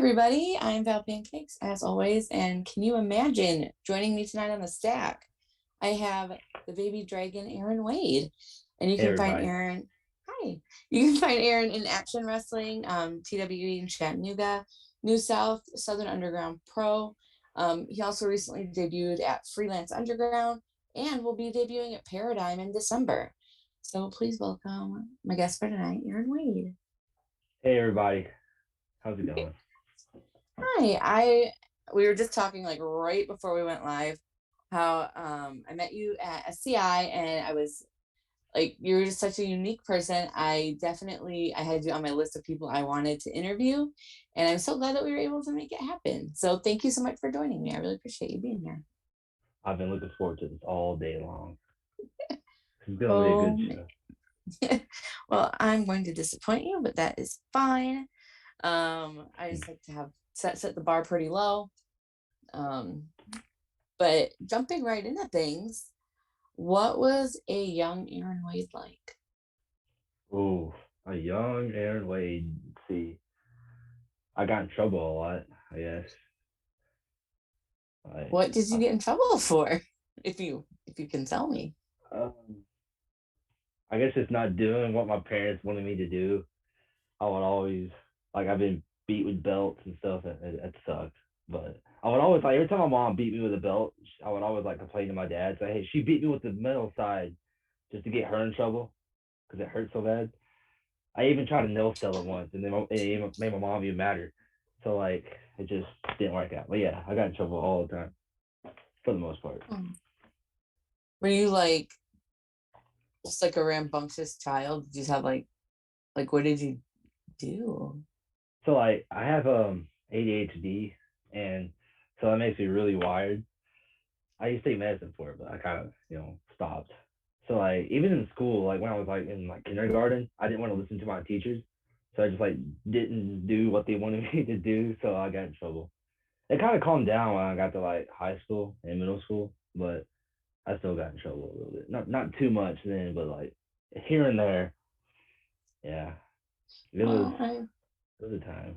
everybody. I'm Val Pancakes, as always. And can you imagine joining me tonight on the stack? I have the baby dragon, Erron Wade. And you Hey can find everybody. Erron. Hi. You can find Erron in Action Wrestling, TWE in Chattanooga, New South, Southern Underground Pro. He also recently debuted at Freelance Underground and will be debuting at Paradigm in December. So please welcome my guest for tonight, Erron Wade. Hey everybody. How's it going? Hi, we were just talking like right before we went live how I met you at SCI and I was like you're just such a unique person. I had you on my list of people I wanted to interview and I'm so glad that we were able to make it happen. So thank you so much for joining me. I really appreciate you being here. I've been looking forward to this all day long. It's gonna be a Oh, good show. well, I'm going to disappoint you, but that is fine. I just like to have set the bar pretty low. But jumping right into things, what was a young Erron Wade like? Ooh, a young Erron Wade. Let's see, I got in trouble a lot, I guess. I, What did you I get in trouble for? If you can tell me. um, I guess it's not doing what my parents wanted me to do. I would always I've been beat with belts and stuff. It sucked. But I would always every time my mom beat me with a belt, I would always complain to my dad, say, "Hey, she beat me with the metal side just to get her in trouble because it hurt so bad." I even tried to no sell it once, and then it even made my mom even madder. So it just didn't work out. But yeah, I got in trouble all the time for the most part. Were you like just like a rambunctious child? Did you have like what did you do? So I have ADHD, and so that makes me really wired. I used to take medicine for it, but I kind of stopped. So even in school, when I was in kindergarten, I didn't want to listen to my teachers, so I just didn't do what they wanted me to do. So I got in trouble. It kind of calmed down when I got to high school and middle school, but I still got in trouble a little bit. Not too much then, but here and there. Yeah, it was Well, I it was a time.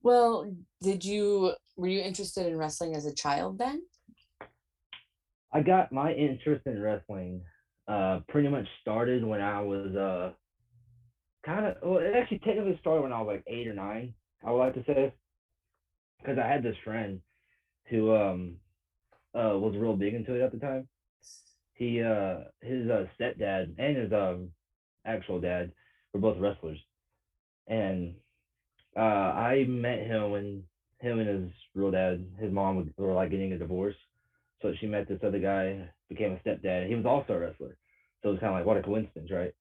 well, were you interested in wrestling as a child then? I got my interest in wrestling pretty much started when I was kind of well, it actually technically started when I was 8 or 9. I would like to say because I had this friend who was real big into it at the time. He his stepdad and his actual dad were both wrestlers, and I met him when him and his real dad, his mom were getting a divorce. So she met this other guy, became a stepdad. He was also a wrestler. So it was kind of what a coincidence, right?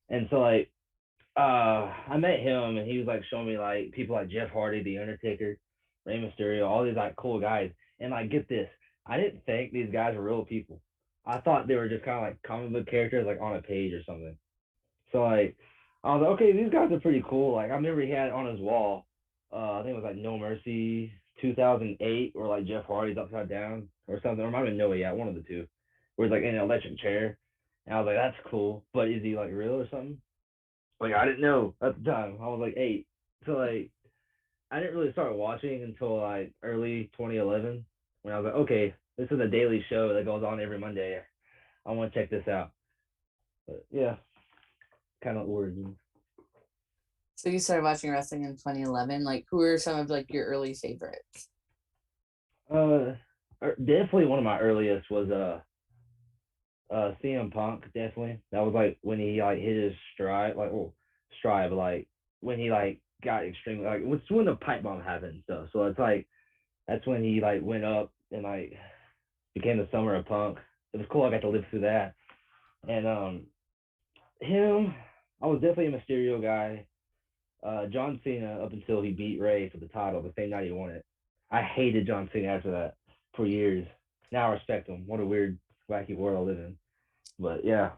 And so I met him and he was showing me people like Jeff Hardy, The Undertaker, Rey Mysterio, all these cool guys. And get this, I didn't think these guys were real people. I thought they were just kind of comic book characters on a page or something. So I was okay, these guys are pretty cool. I remember he had on his wall, I think it was No Mercy 2008, or Jeff Hardy's upside down or something, or might have been No Way Out, one of the two, where he's in an electric chair. And I was that's cool, but is he real or something? I didn't know at the time. I was 8, so I didn't really start watching until early 2011 when I was okay, this is a daily show that goes on every Monday. I want to check this out. But yeah, kind of origins. So you started watching wrestling in 2011. Like, who were some of your early favorites? Definitely one of my earliest was CM Punk. Definitely, that was when he hit his stride, stride, but when he got extremely it's when the pipe bomb happened and stuff. So it's that's when he went up and became the summer of Punk. It was cool. I got to live through that, and him, I was definitely a Mysterio guy. John Cena up until he beat Ray for the title the same night he won it. I hated John Cena after that for years. Now I respect him. What a weird, wacky world I live in. But yeah,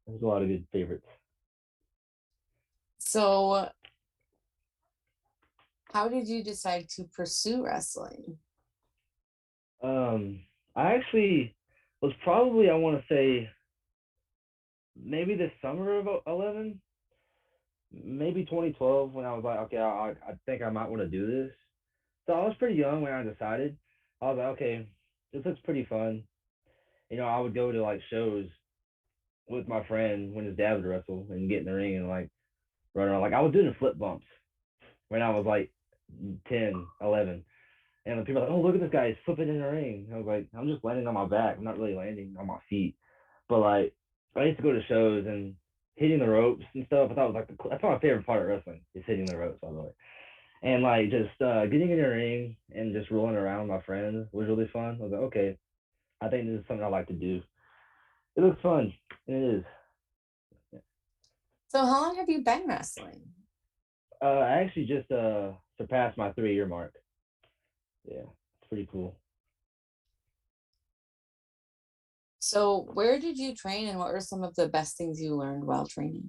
there's a lot of good favorites. So, how did you decide to pursue wrestling? I actually was probably, I want to say, maybe the summer of 11. maybe 2012 when I was like, okay, I think I might want to do this. So I was pretty young when I decided. I was like, okay, this looks pretty fun. I would go to like shows with my friend when his dad would wrestle and get in the ring and like run around. Like I was doing the flip bumps when I was like 10, 11. And the people are like, oh, look at this guy, he's flipping in the ring. I was like, I'm just landing on my back. I'm not really landing on my feet. But like, I used to go to shows and hitting the ropes and stuff. I thought it was like that's my favorite part of wrestling is hitting the ropes, by the way. And like just getting in the ring and just rolling around with my friends was really fun. I was like, okay, I think this is something I like to do. It looks fun, and it is. So how long have you been wrestling? I actually just surpassed my 3 year mark. Yeah, it's pretty cool. So where did you train and what were some of the best things you learned while training?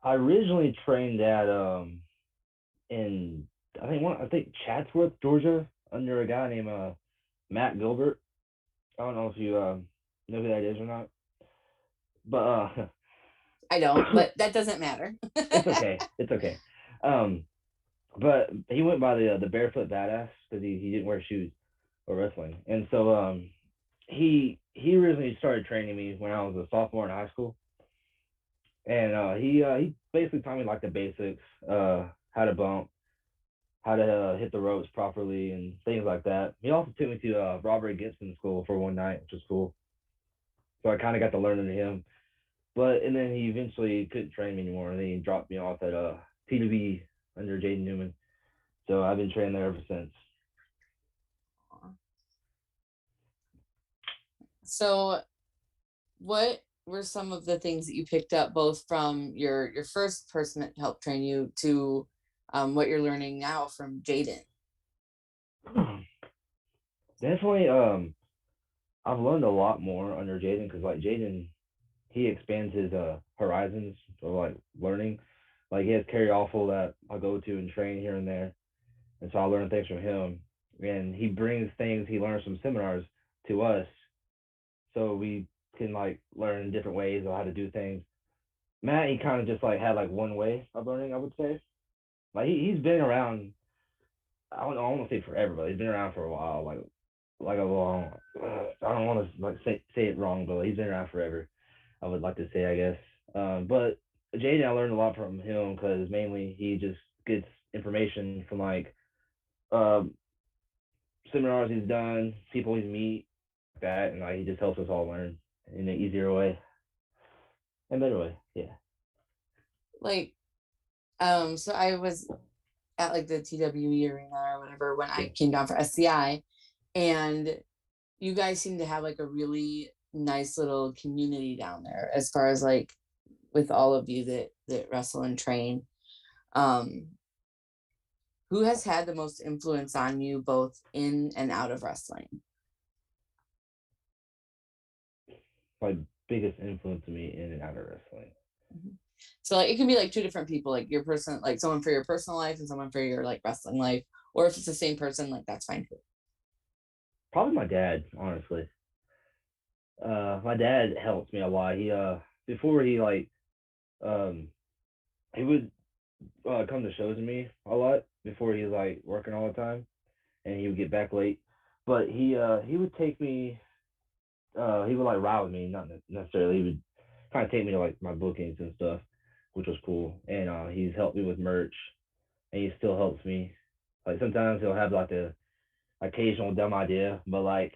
I originally trained at in I think Chatsworth, Georgia, under a guy named Matt Gilbert. I don't know if you know who that is or not, but I don't, but that doesn't matter. it's okay. It's okay. Um, but he went by the barefoot badass because he didn't wear shoes or wrestling, and so he originally started training me when I was a sophomore in high school, and he basically taught me like the basics, how to bump, how to hit the ropes properly, and things like that. He also took me to Robert Gibson School for one night, which was cool. So I kind of got to learn under him. But and then he eventually couldn't train me anymore, and then he dropped me off at TWB under Jaden Newman. So I've been training there ever since. So what were some of the things that you picked up both from your first person that helped train you to what you're learning now from Jaden? Definitely, I've learned a lot more under Jaden because like Jaden, he expands his horizons of like learning. Like he has Carrie Awful that I go to and train here and there, and so I learn things from him. And he brings things he learns from seminars to us, so we can like learn different ways of how to do things. Matt, he kind of just like had like one way of learning, I would say. Like he's been around. I don't want to say forever, but he's been around for a while. Like a long. I don't want to like say it wrong, but he's been around forever. I would like to say, I guess. But Jaden, I learned a lot from him because mainly he just gets information from like um, seminars he's done, people he's meet, like that, and like he just helps us all learn in an easier way and better way. Yeah. Like so I was at like the TWE arena or whatever when I Yeah. came down for SCI, and you guys seem to have like a really nice little community down there as far as like with all of you that wrestle and train. Um, who has had the most influence on you both in and out of wrestling? My biggest influence to me in and out of wrestling. Mhm. So like it can be like two different people, like your person, like someone for your personal life and someone for your like wrestling life, or if it's the same person, like that's fine too. Probably my dad, honestly. My dad helps me a lot. He before he like um he would come to shows with me a lot before he was like working all the time and he would get back late. But he would take me he would like ride with me, not necessarily. He would kind of take me to like my bookings and stuff, which was cool. And he's helped me with merch, and he still helps me. Like sometimes he'll have like the occasional dumb idea, but like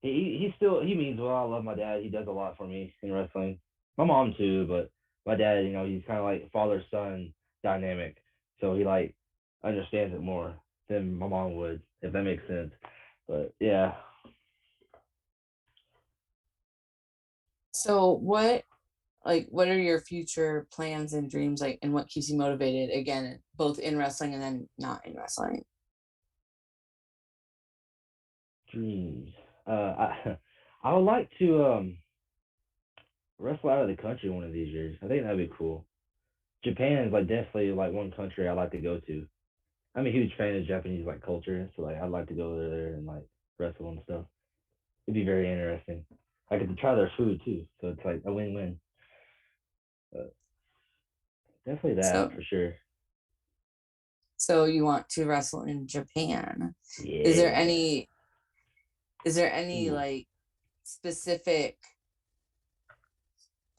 he still he means well. I love my dad. He does a lot for me in wrestling. My mom too, but my dad, he's kind of like father son dynamic, so he like understands it more than my mom would, if that makes sense. But yeah, So what are your future plans and dreams like and what keeps you motivated again both in wrestling and then not in wrestling? dreams. I I would like to wrestle out of the country one of these years. I think that'd be cool. Japan is like definitely like one country I'd like to go to. I'm a huge fan of Japanese like culture, so like I'd like to go there and like wrestle and stuff. It'd be very interesting. I get to try their food too, so it's like a win-win. Definitely that So for sure. so you want to wrestle in Japan. Is there Yeah. any is there any Ooh. like specific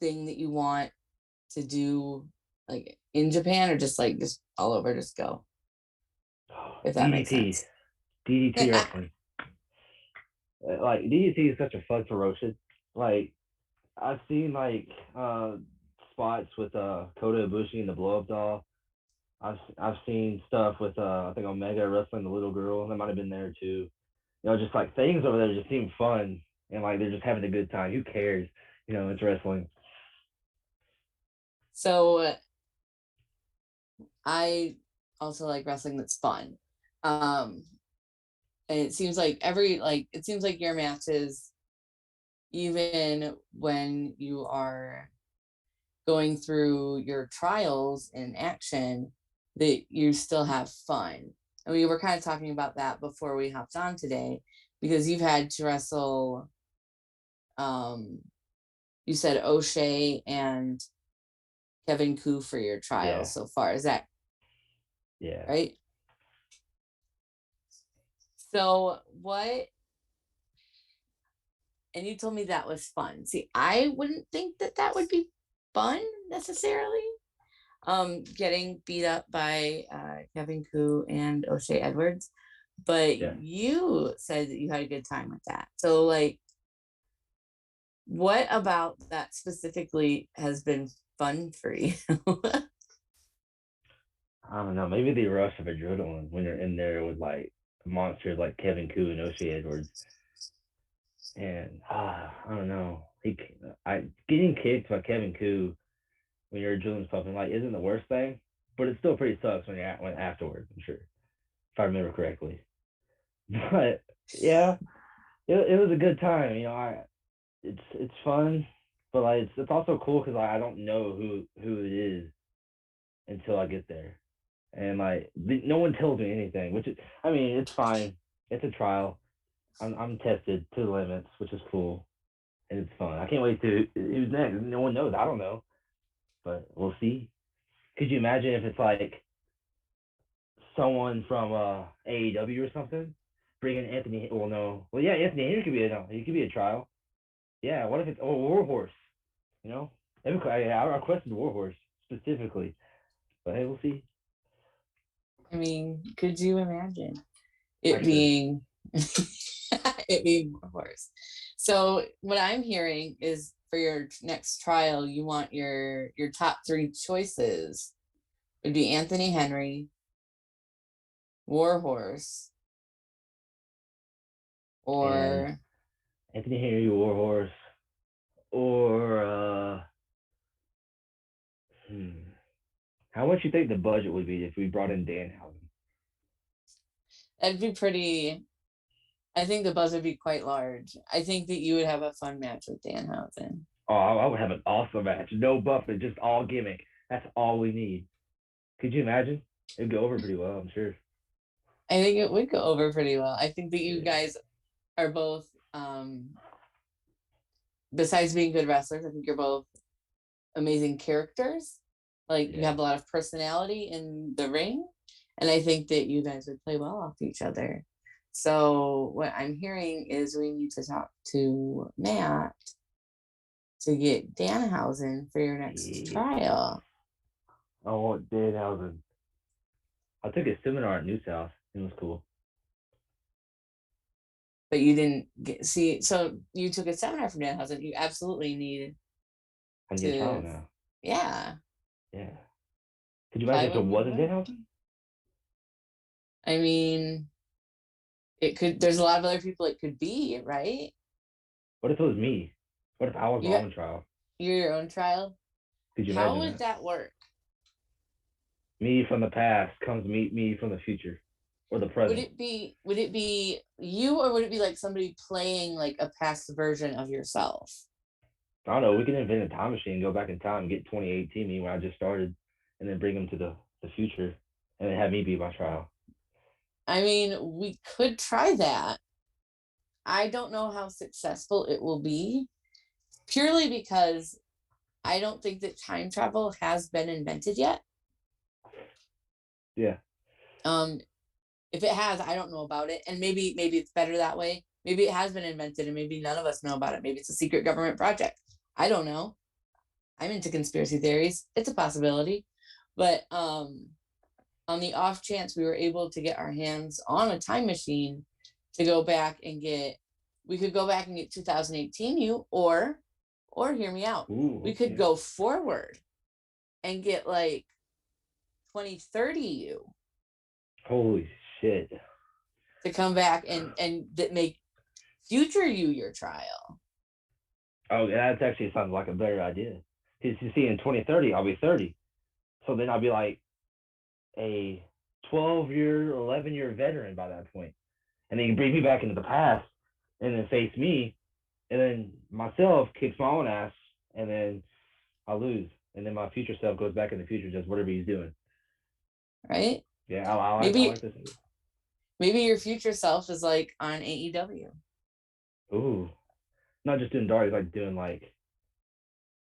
thing that you want to do like in Japan, or just all over, just go, if that makes DDT. sense? DDT wrestling. Like DDT is such a fun ferocious. Like I've seen like spots with Kota Ibushi and the blow up doll. I've seen stuff with I think Omega wrestling the little girl. That might have been there too. You know, just like things over there just seem fun and like they're just having a good time. Who cares? You know, it's wrestling. So I also like wrestling that's fun. Um, and it seems like your matches, even when you are going through your trials in action, that you still have fun. And we were kind of talking about that before we hopped on today, because you've had to wrestle, um, you said O'Shea and Kevin Koo for your Yeah, trials so far. Is that yeah. right? So what, and you told me that was fun. See, I wouldn't think that that would be fun necessarily. Getting beat up by Kevin Koo and O'Shea Edwards, but Yeah. you said that you had a good time with that. So, like, what about that specifically has been fun for you? I don't know. Maybe the rush of adrenaline when you're in there with like monsters like Kevin Koo and O'Shea Edwards, and I don't know. I getting kicked by Kevin Koo when your adrenaline's pumping like isn't the worst thing, but it still pretty sucks when when afterwards. I'm sure if I remember correctly. But yeah, it was a good time. You know, it's fun, but like it's also cool because I don't know who it is until I get there. And like no one tells me anything, which is, I mean, it's fine. It's a trial. I'm tested to the limits, which is cool and it's fun. I can't wait to who's next. No one knows. I don't know, but we'll see. Could you imagine if it's like someone from AEW or something bringing Anthony? Well, no. Well, yeah, Anthony Henry could be he could be a trial. Yeah. What if it's Warhorse? You know, I requested Warhorse specifically, but hey, we'll see. I mean, could you imagine I it could. being it being worse? So what I'm hearing is for your next trial, you want your top three choices would be Anthony Henry, Warhorse, And or Anthony Henry Warhorse or how much you think the budget would be if we brought in Danhausen? that'd be pretty. I think the buzz would be quite large. I think that you would have a fun match with Danhausen. Oh, I would have an awesome match. No buffing, just all gimmick. That's all we need. Could you imagine? It'd go over pretty well, I'm sure. I think it would go over pretty well. I think that you Yeah. guys are both, besides being good wrestlers, I think you're both amazing characters. Like you Yeah. have a lot of personality in the ring, and I think that you guys would play well off each other. So what I'm hearing is we need to talk to Matt to get Danhausen for your next Yeah. trial. I want Danhausen. I took a seminar at New South. It was cool. But you didn't see. So you took a seminar from Danhausen. You absolutely need I need a trial to, now. yeah. Yeah. Could you Why imagine if it wouldn't you wasn't want Danhausen? to? I mean, it could. There's a lot of other people it could be, right? What if it was me? What if I was my You own trial? you're your own trial. Could you How imagine would that? that work? Me from the past comes meet me from the future or the Would present. it be you, or would it be like somebody playing like a past version of yourself? I don't know. We can invent a time machine, go back in time, get 2018 me when I just started, and then bring them to the future, and then have me be my trial. I mean, we could try that. I don't know how successful it will be, purely because I don't think that time travel has been invented yet. Yeah. Um, if it has, I don't know about it, and maybe it's better that way. Maybe it has been invented, and maybe none of us know about it. Maybe it's a secret government project. I don't know. I'm into conspiracy theories. It's a possibility, but on the off chance we were able to get our hands on a time machine to go back and get, we could go back and get 2018 you, or hear me out. Ooh, We could okay. go forward and get like 2030 you Holy shit. to come back and that make future you your trial. Oh, that actually sounds like a better idea. Because you see, in 2030, I'll be 30. So then I'll be like a 12-year, 11-year veteran by that point. And then you bring me back into the past and then face me. And then myself kicks my own ass. And then I lose. And then my future self goes back in the future, just whatever he's doing. Right? Yeah, I Maybe like this. maybe your future self is like on AEW, Ooh, not just doing dark, like doing like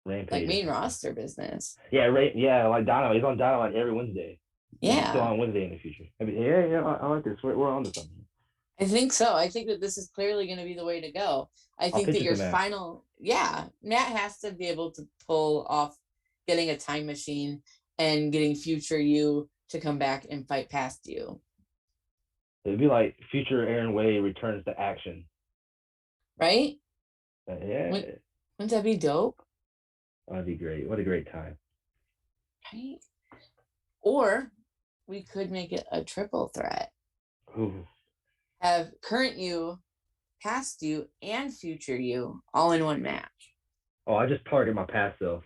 like Rampage or main something. roster business. Yeah, right. Yeah, like Dynamite. He's on Dynamite every Wednesday. He'll be still Yeah, on Wednesday in the future. I mean, yeah, I like this. We're on to something. I think so. I think that this is clearly going to be the way to go. I I'll think pitch that it your to Matt. final, yeah, Matt has to be able to pull off getting a time machine and getting future you to come back and fight past you, It'd be like future Erron Wade returns to action. right? Wouldn't, Yeah, wouldn't that be dope? that'd be great. What a great time. Right? Or we could make it a triple threat. Ooh. Have current you, past you, and future you all in one match. Oh, I just target my past self.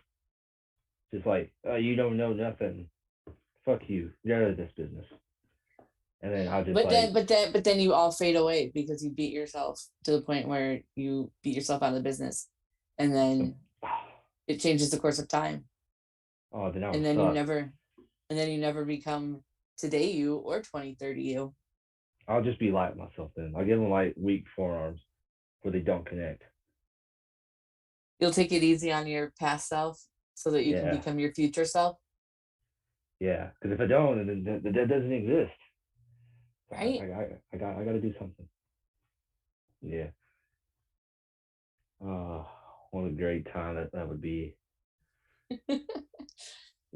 Just like, you don't know nothing. Fuck you. Get out of this business. And then I'll just like, But then you all fade away because you beat yourself to the point where you beat yourself out of the business, and then it changes the course of time, oh, then I and would then suck. you never become today you or 2030 you. I'll just be like myself then. I'll give them like weak forearms where they don't connect. You'll take it easy on your past self so that you can Yeah, become your future self, yeah. Because if I don't, then the dead doesn't exist. right? I got to do something. Yeah. Oh, what a great time that would be.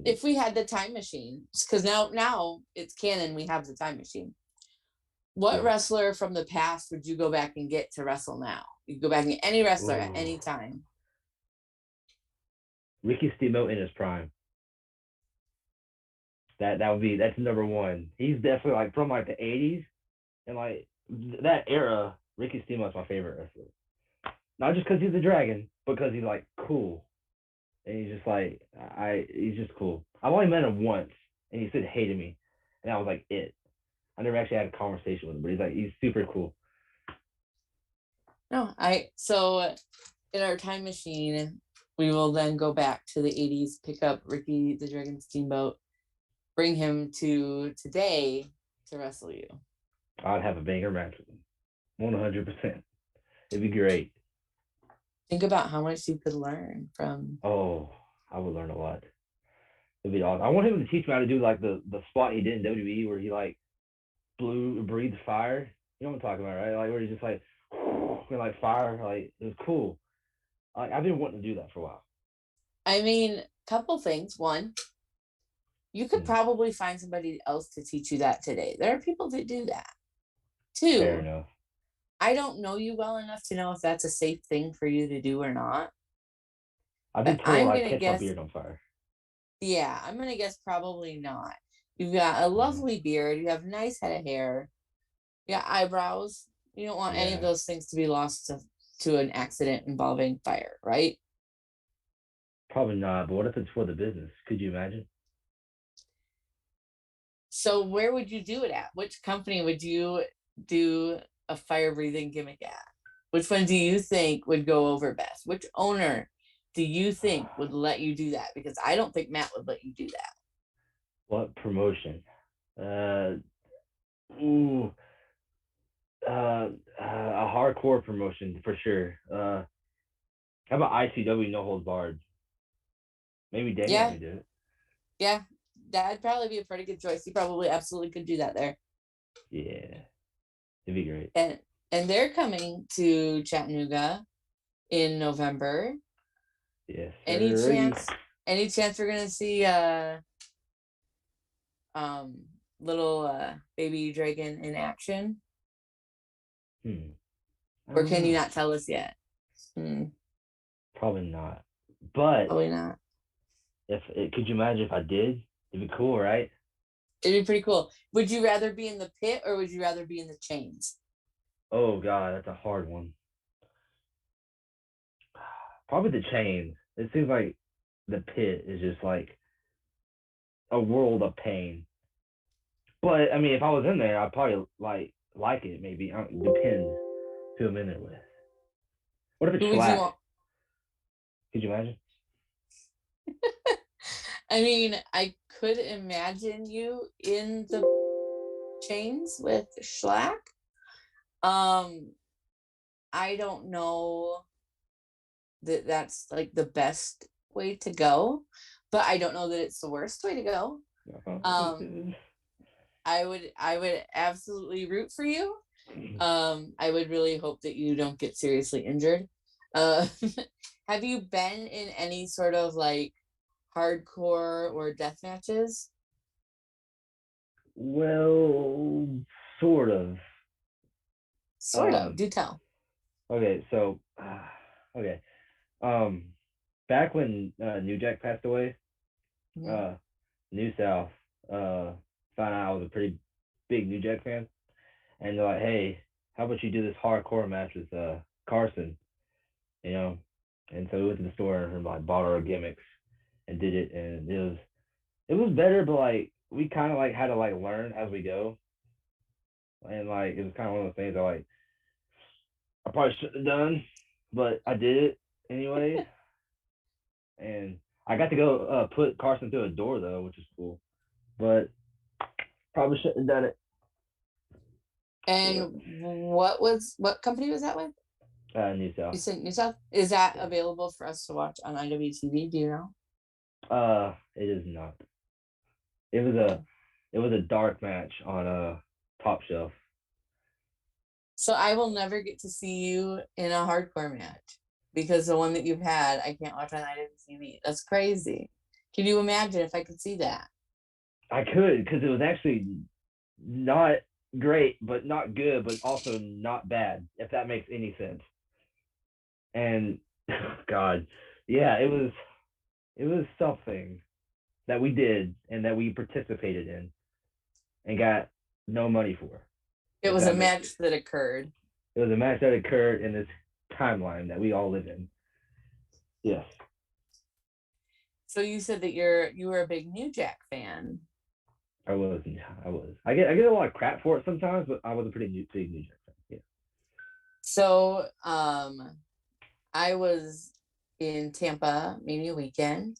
If we had the time machine, because now it's canon, we have the time machine. What Yeah. wrestler from the past would you go back and get to wrestle now? You go back and get any wrestler at Ooh. any time. Ricky Steamboat in his prime. That would be that's number one. He's definitely like from like the '80s and like that era. Ricky Steamboat's my favorite wrestler. Not just because he's a dragon, but because he's like cool and he's just like he's just cool. I've only met him once and he said hey to me, and that was like it. I never actually had a conversation with him, but he's super cool. No, so in our time machine, we will then go back to the 80s, pick up Ricky the Dragon Steamboat, bring him to today to wrestle you. I'd have a banger match with him, 100%. It'd be great. Think about how much you could learn from. Oh, I would learn a lot. It'd be awesome. I want him to teach me how to do like the spot he did in WWE where he like breathed fire. You know what I'm talking about, right? Like where he's just like like fire. Like it was cool. Like I've been wanting to do that for a while. I mean, couple things. One, you could Hmm. probably find somebody else to teach you that today. There are people that do that. Fair Two, enough. I don't know you well enough to know if that's a safe thing for you to do or not. I've been But told I'm I gonna catch my guess, beard on fire. yeah, I'm gonna guess probably not. You've got a Yeah. lovely beard. You have nice head of hair. You got eyebrows. You don't want any of Yeah. those things to be lost to an accident involving fire, right? Probably not. But what if it's for the business? Could you imagine? So where would you do it at? Which company would you do a fire breathing gimmick at? Which one do you think would go over best? Which owner do you think would let you do that? Because I don't think Matt would let you do that. What promotion? Uh, ooh, a hardcore promotion for sure. How about ICW No Holds Barred? Maybe Daniel Yeah, could do it. yeah, that'd probably be a pretty good choice. You probably absolutely could do that there. Yeah, it'd be great. And they're coming to Chattanooga in November. Yes, Any sir. chance? Any chance we're gonna see little baby dragon in action, I or don't can you know. not tell us yet? Hmm, Probably not. But probably not. could you imagine if I did? It'd be cool, right? It'd be pretty cool. Would you rather be in the pit or would you rather be in the chains? Oh God, that's a hard one. Probably the chains. It seems like the pit is just like a world of pain. But I mean, if I was in there, I'd probably like it. Maybe it depends who I'm in it with. What if Who it's would you Schlack? want? Could you imagine? I mean, I could imagine you in the chains with Schlack. Um, I don't know that that's like the best way to go, but I don't know that it's the worst way to go. Um, I would absolutely root for you. I would really hope that you don't get seriously injured. Uh, have you been in any sort of like hardcore or death matches? Well, sort of. Sort of. Um. Do tell. Okay. So. Okay. Um. Back when New Jack passed away, Mhm. uh, New South found out I was a pretty big New Jack fan, and they're like, "Hey, how about you do this hardcore match with Carson?" You know, and so we went to the store and like bought our gimmicks and did it, and it was better, but like we kind of like had to like learn as we go, and like it was kind of one of those things that like I probably shouldn't have done, but I did it anyway, and I got to go put Carson through a door though, which is cool, but probably shouldn't have done it. And what company was that with? New You South. said New South. Is that Yeah. available for us to watch on IWTV? Do you know? It is not. It was a it was a dark match on a top shelf. So I will never get to see you in a hardcore match because the one that you've had, I can't watch on IWTV. That's crazy. Can you imagine if I could see that? I could because it was actually not great, but not good, but also not bad. If that makes any sense. And God, yeah, it was something that we did and that we participated in and got no money for. It If was a that makes it. match that occurred. It was a match that occurred in this timeline that we all live in. Yes, So you said that you were a big New Jack fan. I was. I was. I get a lot of crap for it sometimes, but I was a pretty big New Jack fan. Yeah. So I was in Tampa maybe a weekend,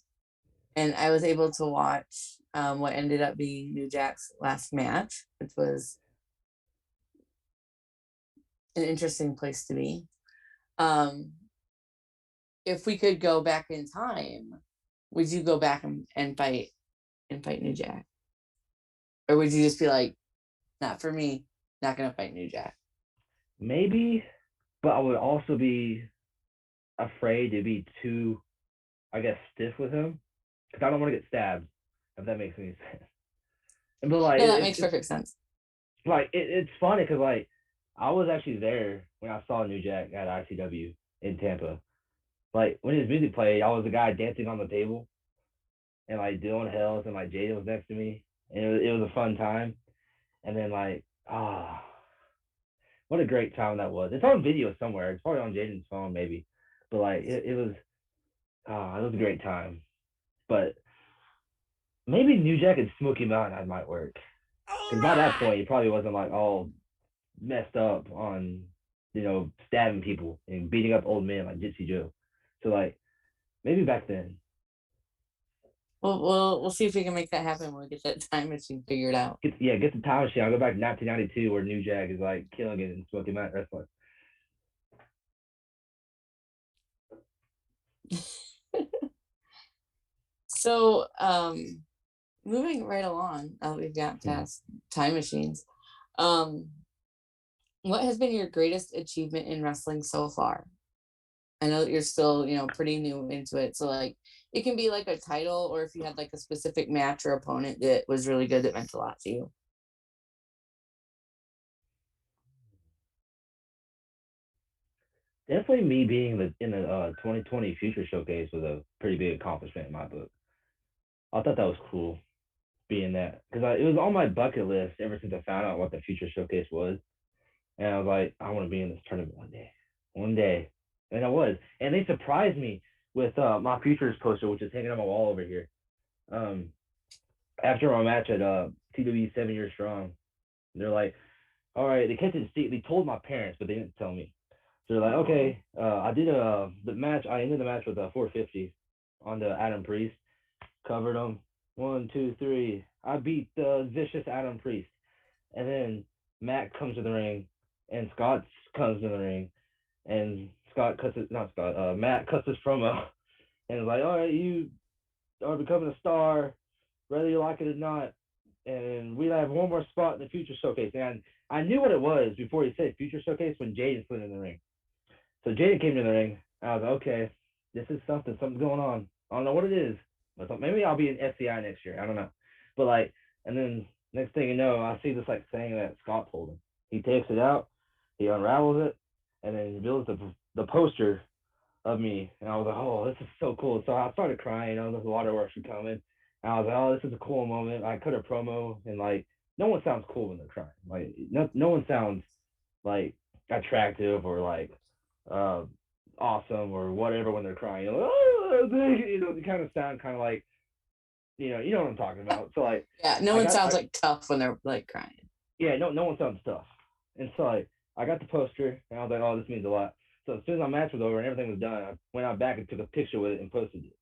and I was able to watch what ended up being New Jack's last match, which was an interesting place to be. Um, if we could go back in time, would you go back and fight New Jack, or would you just be like, not for me, not gonna fight New Jack? Maybe, but I would also be afraid to be too, I guess, stiff with him because I don't want to get stabbed. If that makes any sense. But like No, that it's makes just perfect sense. like it's funny because like I was actually there when I saw New Jack at ICW in Tampa. Like when his music played, I was the guy dancing on the table and like doing hells, and like Jaden was next to me, and it was a fun time. And then like what a great time that was. It's on video somewhere. It's probably on Jaden's phone maybe, but like it was a great time. But maybe New Jack and Smoky Mountain I might work All because by that right. point he probably wasn't like all messed up on stabbing people and beating up old men like Gypsy Joe. So like maybe back then. We'll see if we can make that happen when we get that time machine figured out. Get the time machine. I'll go back to 1992 where New Jack is like killing it and Smoky Mountain wrestling. So, moving right along, we've got Hmm. past time machines. Um, what has been your greatest achievement in wrestling so far? I know that you're still, pretty new into it. So like it can be like a title or if you had like a specific match or opponent that was really good that meant a lot to you. Definitely me being in the 2020 Future Showcase was a pretty big accomplishment in my book. I thought that was cool being that because it was on my bucket list ever since I found out what the Future Showcase was, and I was like, I want to be in this tournament one day, and I was, and they surprised me with my Futures poster, which is hanging on my wall over here. Um, After my match at TWE 7 Years Strong, they're like, all right, they kept it. They told my parents, but they didn't tell me. So they're like, Oh, okay, I did the match. I ended the match with a 450 on the Adam Priest. Covered him. 1, 2, 3. I beat the vicious Adam Priest. And then Matt comes to the ring, and Scott comes to the ring, and Scott cuts it. Not Scott. Matt cuts his promo, and is like, all right, you are becoming a star, whether you like it or not. And we have one more spot in the Future Showcase. And I knew what it was before he said Future Showcase when Jaden slid in the ring. So Jaden came to the ring. I was like, okay, this is something's going on. I don't know what it is. I thought maybe I'll be in SCI next year. I don't know. But like, and then next thing you know, I see this like thing that Scott told him. He takes it out, he unravels it, and then he builds the poster of me. And I was like, oh, this is so cool. So I started crying. The waterworks were coming. And I was like, oh, this is a cool moment. I cut a promo, and like, no one sounds cool when they're crying. Like, no one sounds like attractive or like uh, awesome or whatever when they're crying. You're like, oh, they kind of sound kind of like you know what I'm talking about. So like, yeah. No one sounds like tough when they're like crying. yeah, no one sounds tough. And so like, I got the poster and I was like, oh, this means a lot. So as soon as my match was over and everything was done, I went out back and took a picture with it and posted it.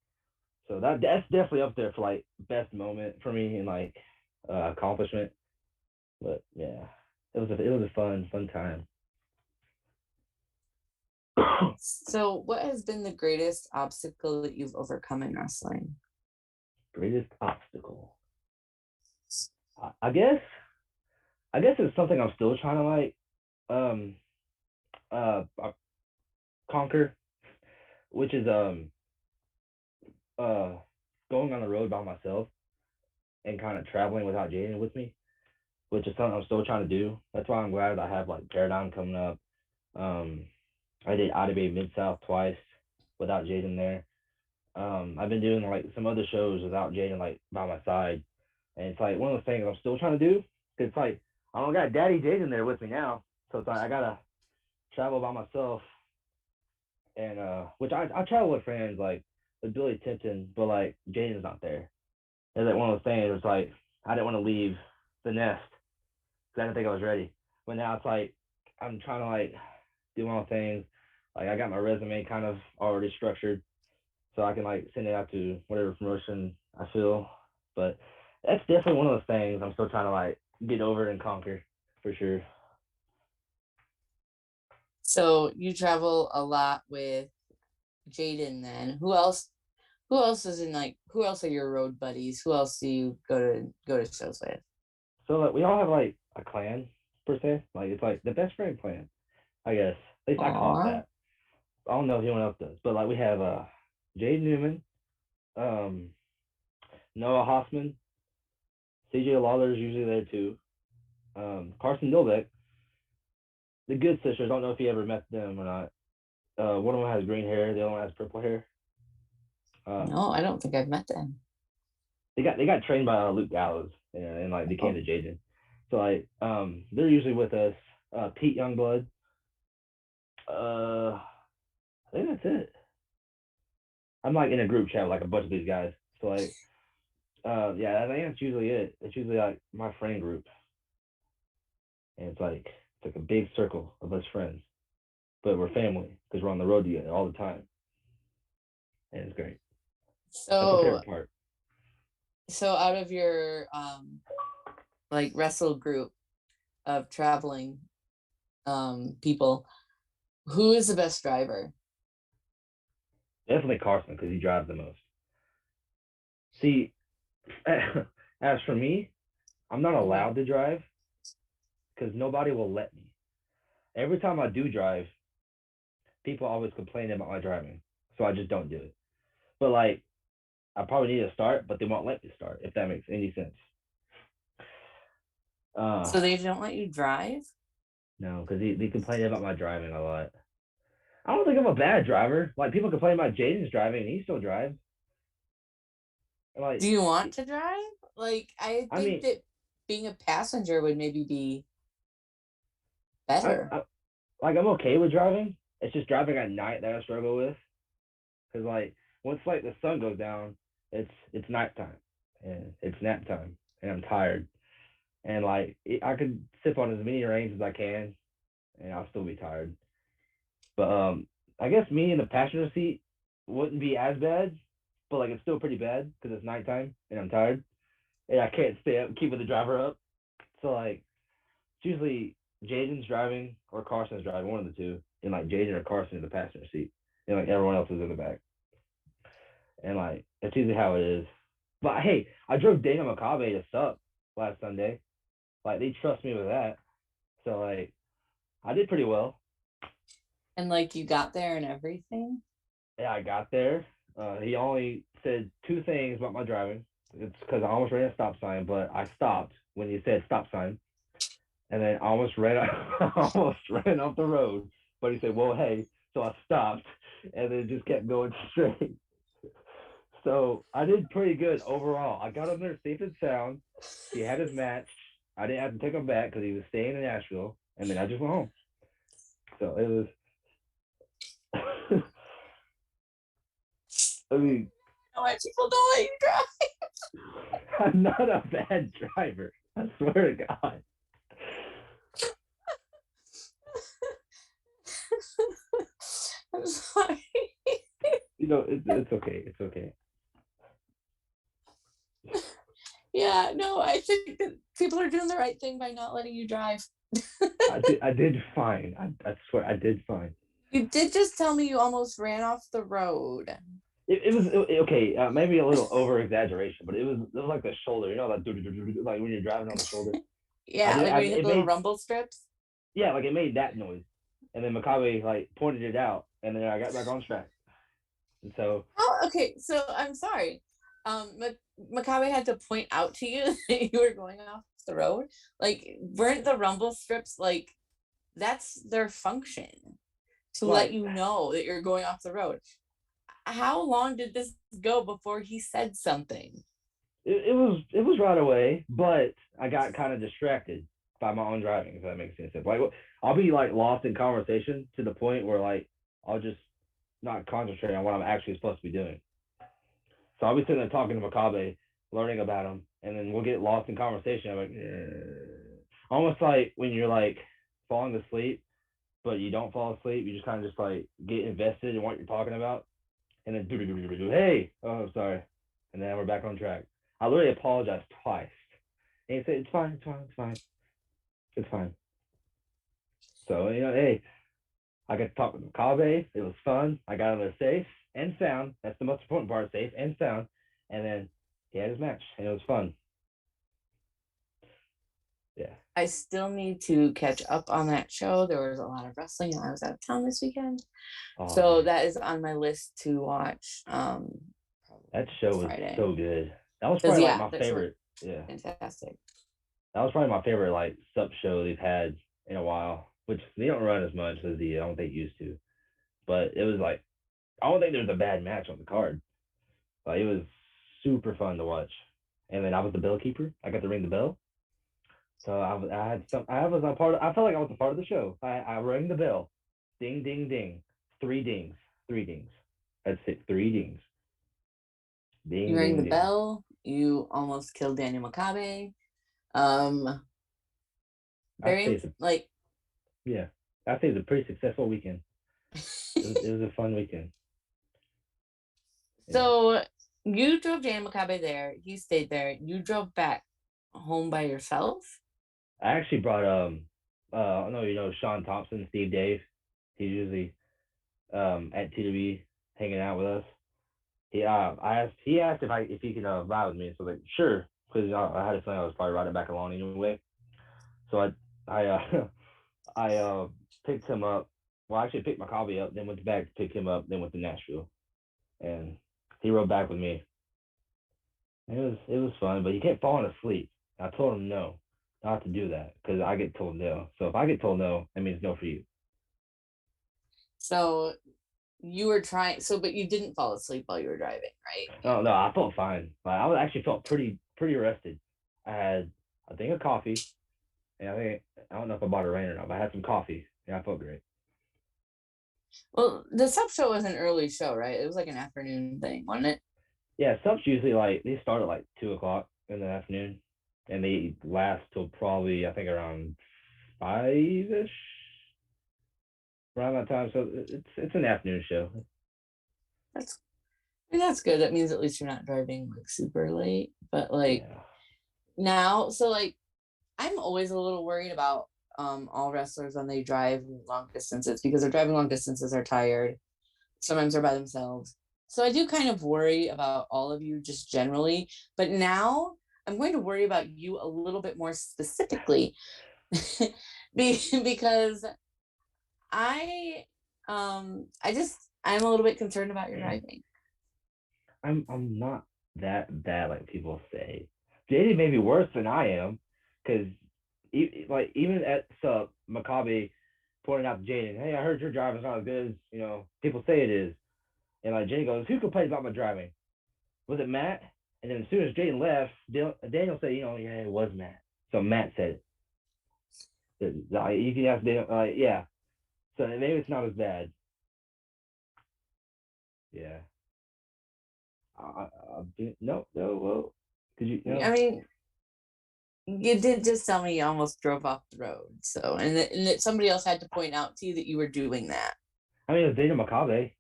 So that's definitely up there for like best moment for me and like accomplishment. But yeah, it was a fun time. So, what has been the greatest obstacle that you've overcome in wrestling? Greatest obstacle. I guess it's something I'm still trying to like um conquer, which is uh going on the road by myself and kind of traveling without Jaden with me, which is something I'm still trying to do. That's why I'm glad I have like Paradigm coming up. Um, I did Ida Bay Mid South twice without Jaden there. I've been doing like some other shows without Jaden like by my side, and it's like one of those things I'm still trying to do. Cause it's like I don't got Daddy Jaden there with me now, so it's like I gotta travel by myself, and which I travel with friends like with Billy Tipton, but like Jaden's not there. It's like one of those things. It's like I didn't want to leave the nest because I didn't think I was ready. But now it's like I'm trying to like do my own things. Like I got my resume kind of already structured, so I can like send it out to whatever promotion I feel. But that's definitely one of those things I'm still trying to like get over and conquer for sure. So, you travel a lot with Jaden then. Who else is in like who else are your road buddies? Who else do you go to shows with? So like we all have like a clan per se. Like it's like the best friend clan, I guess. At least I call it Aw. that. I don't know if anyone else does, but like we have Jade Newman, um, Noah Hossman, CJ Lawler's usually there too. Carson Dilbeck, the Good Sisters. I don't know if you ever met them or not. One of them has green hair, the other one has purple hair. Um, No, I don't think I've met them. they got trained by Luke Gallows and like they came Oh, to Jaden. So like they're usually with us. Pete Youngblood. I think that's it. I'm like in a group chat with like a bunch of these guys. So like yeah, I think that's usually it. It's usually like my friend group, and it's like a big circle of us friends, but we're family because we're on the road together all the time, and it's great. That's my so favorite part. so out of your like wrestle group of traveling people, who is the best driver? Definitely Carson because he drives the most. See, as for me, I'm not Mhm. allowed to drive because nobody will let me. Every time I do drive, people always complain about my driving, so I just don't do it. But like, I probably need to start, but they won't let me start. If that makes any sense. So Uh, they don't let you drive? no, because they complain about my driving a lot. I don't think I'm a bad driver. Like people complain about Jaden's driving, and he still drives. Do Like, you want to drive? Like, I I think mean, that being a passenger would maybe be I, better. I like I'm okay with driving. It's just driving at night that I struggle with. Cause like once like the sun goes down, it's nighttime and it's nap time, and I'm tired. And like I could sip on as many rains as I can, and I'll still be tired. But I guess me in the passenger seat wouldn't be as bad, but like it's still pretty bad because it's nighttime and I'm tired and I can't stay up keeping the driver up. So like it's usually Jaden's driving or Carson's driving, one of the two, and like Jaden or Carson in the passenger seat, and like everyone else is in the back. And like that's usually how it is. But hey, I drove Dana McCabe to Sup last Sunday. Like they trust me with that. So like I did pretty well. And like you got there and everything. Yeah, I got there. He only said two things about my driving. It's because I almost ran a stop sign, but I stopped when he said stop sign, and then I almost ran almost ran off the road. But he said, "Well, hey," so I stopped, and then just kept going straight. So I did pretty good overall. I got him there safe and sound. He had his match. I didn't have to take him back because he was staying in Nashville, and then I just went home. So it was. I mean, No, why people don't let you drive. I'm not a bad driver. I swear to God. I'm sorry. It's okay. It's okay. Yeah, no, I think that people are doing the right thing by not letting you drive. I did fine. I swear I did fine. You did just tell me you almost ran off the road. It was okay. Maybe a little over exaggeration, but it was like the shoulder. You know, like when you're driving on the shoulder. I Yeah, did. like when you hit It the little made rumble strips. yeah, like it made that noise, and then Makabe like pointed it out, and then I got back on track. And so Oh, okay. So I'm sorry. Makabe had to point out to you that you were going off the road. Like, weren't the rumble strips like that's their function to let like you know that you're going off the road? How long did this go before he said something? it was right away, but I got kind of distracted by my own driving, if that makes any sense. Like I'll be like lost in conversation to the point where like I'll just not concentrate on what I'm actually supposed to be doing. So I'll be sitting there talking to Makabe, learning about him, and then we'll get lost in conversation. I'm like, almost like when you're like falling asleep, but you don't fall asleep. You just kind of just like get invested in what you're talking about, and then hey, oh sorry, and then we're back on track. I literally apologized twice, and he said it's fine, it's fine, it's fine, it's fine. So hey, I got to talk with Makabe. It was fun. I got him there safe and sound. That's the most important part, safe and sound. And then he had his match, and it was fun. Yeah. I still need to catch up on that show. There was a lot of wrestling, and I was out of town this weekend. Oh So man, that is on my list to watch that probably show was Friday. so good. That was Because probably like yeah, my that show was favorite. Yeah, fantastic. that was probably my favorite like sub show they've had in a while. Which they don't run as much as I don't think used to. But it was like I don't think there was a bad match on the card. Like it was super fun to watch. And then I was the bell keeper. I got to ring the bell. So I had some. I was a part. I felt like I was a part of the show. I rang the bell, ding ding ding, three dings, three dings. That's it, three dings, You ding rang ding the ding. bell. You almost killed Daniel Makabe. Um, I'd say very it's a like yeah. I'd say it's a pretty successful weekend. It was a fun weekend. Yeah. so you drove Daniel Makabe there. He stayed there. You drove back home by yourself. I actually brought I know Sean Thompson, Steve Dave. He's usually at TW hanging out with us. he asked if he could ride with me. So like sure, because I had a feeling I was probably riding back along anyway. So I I picked him up. Well, I actually picked my coffee up, then went back to pick him up, then went to Nashville, and he rode back with me. It was fun, but he kept falling asleep. I told him no, not to do that because I get told no. So if I get told no, that means no for you. So you were trying, so, but you didn't fall asleep while you were driving, right? No, no, I felt fine. Like, actually felt pretty rested. I had I think a coffee, and I don't know if I bought a rain or not, but I had some coffee. Yeah, I felt great. Well, the sub show was an early show, right? It was like an afternoon thing, wasn't it? Yeah, subs usually like they start at like 2 o'clock in the afternoon, and they last till probably I think around 5 ish, around that time. So it's an afternoon show. That's, I mean, that's good. That means at least you're not driving like super late. But like Yeah. now, so like I'm always a little worried about all wrestlers when they drive long distances because they're driving long distances are tired. Sometimes they're by themselves. So I do kind of worry about all of you just generally. But now I'm going to worry about you a little bit more specifically because I I'm a little bit concerned about your driving. I'm not that bad like people say. JD may be worse than I am, because like even at sub Maccabi pointing out to Jaden, hey, I heard your driving's not as good as people say it is, and like Jaden goes, who complains about my driving? Was it Matt? And then as soon as Jaden left, Daniel said, yeah, it was Matt. So Matt said it. You can ask Daniel, yeah. So maybe it's not as bad. Yeah. No, no, well, could you, I mean, you did just tell me you almost drove off the road. So, and that somebody else had to point out to you that you were doing that. I mean, it was Daniel Maccabi.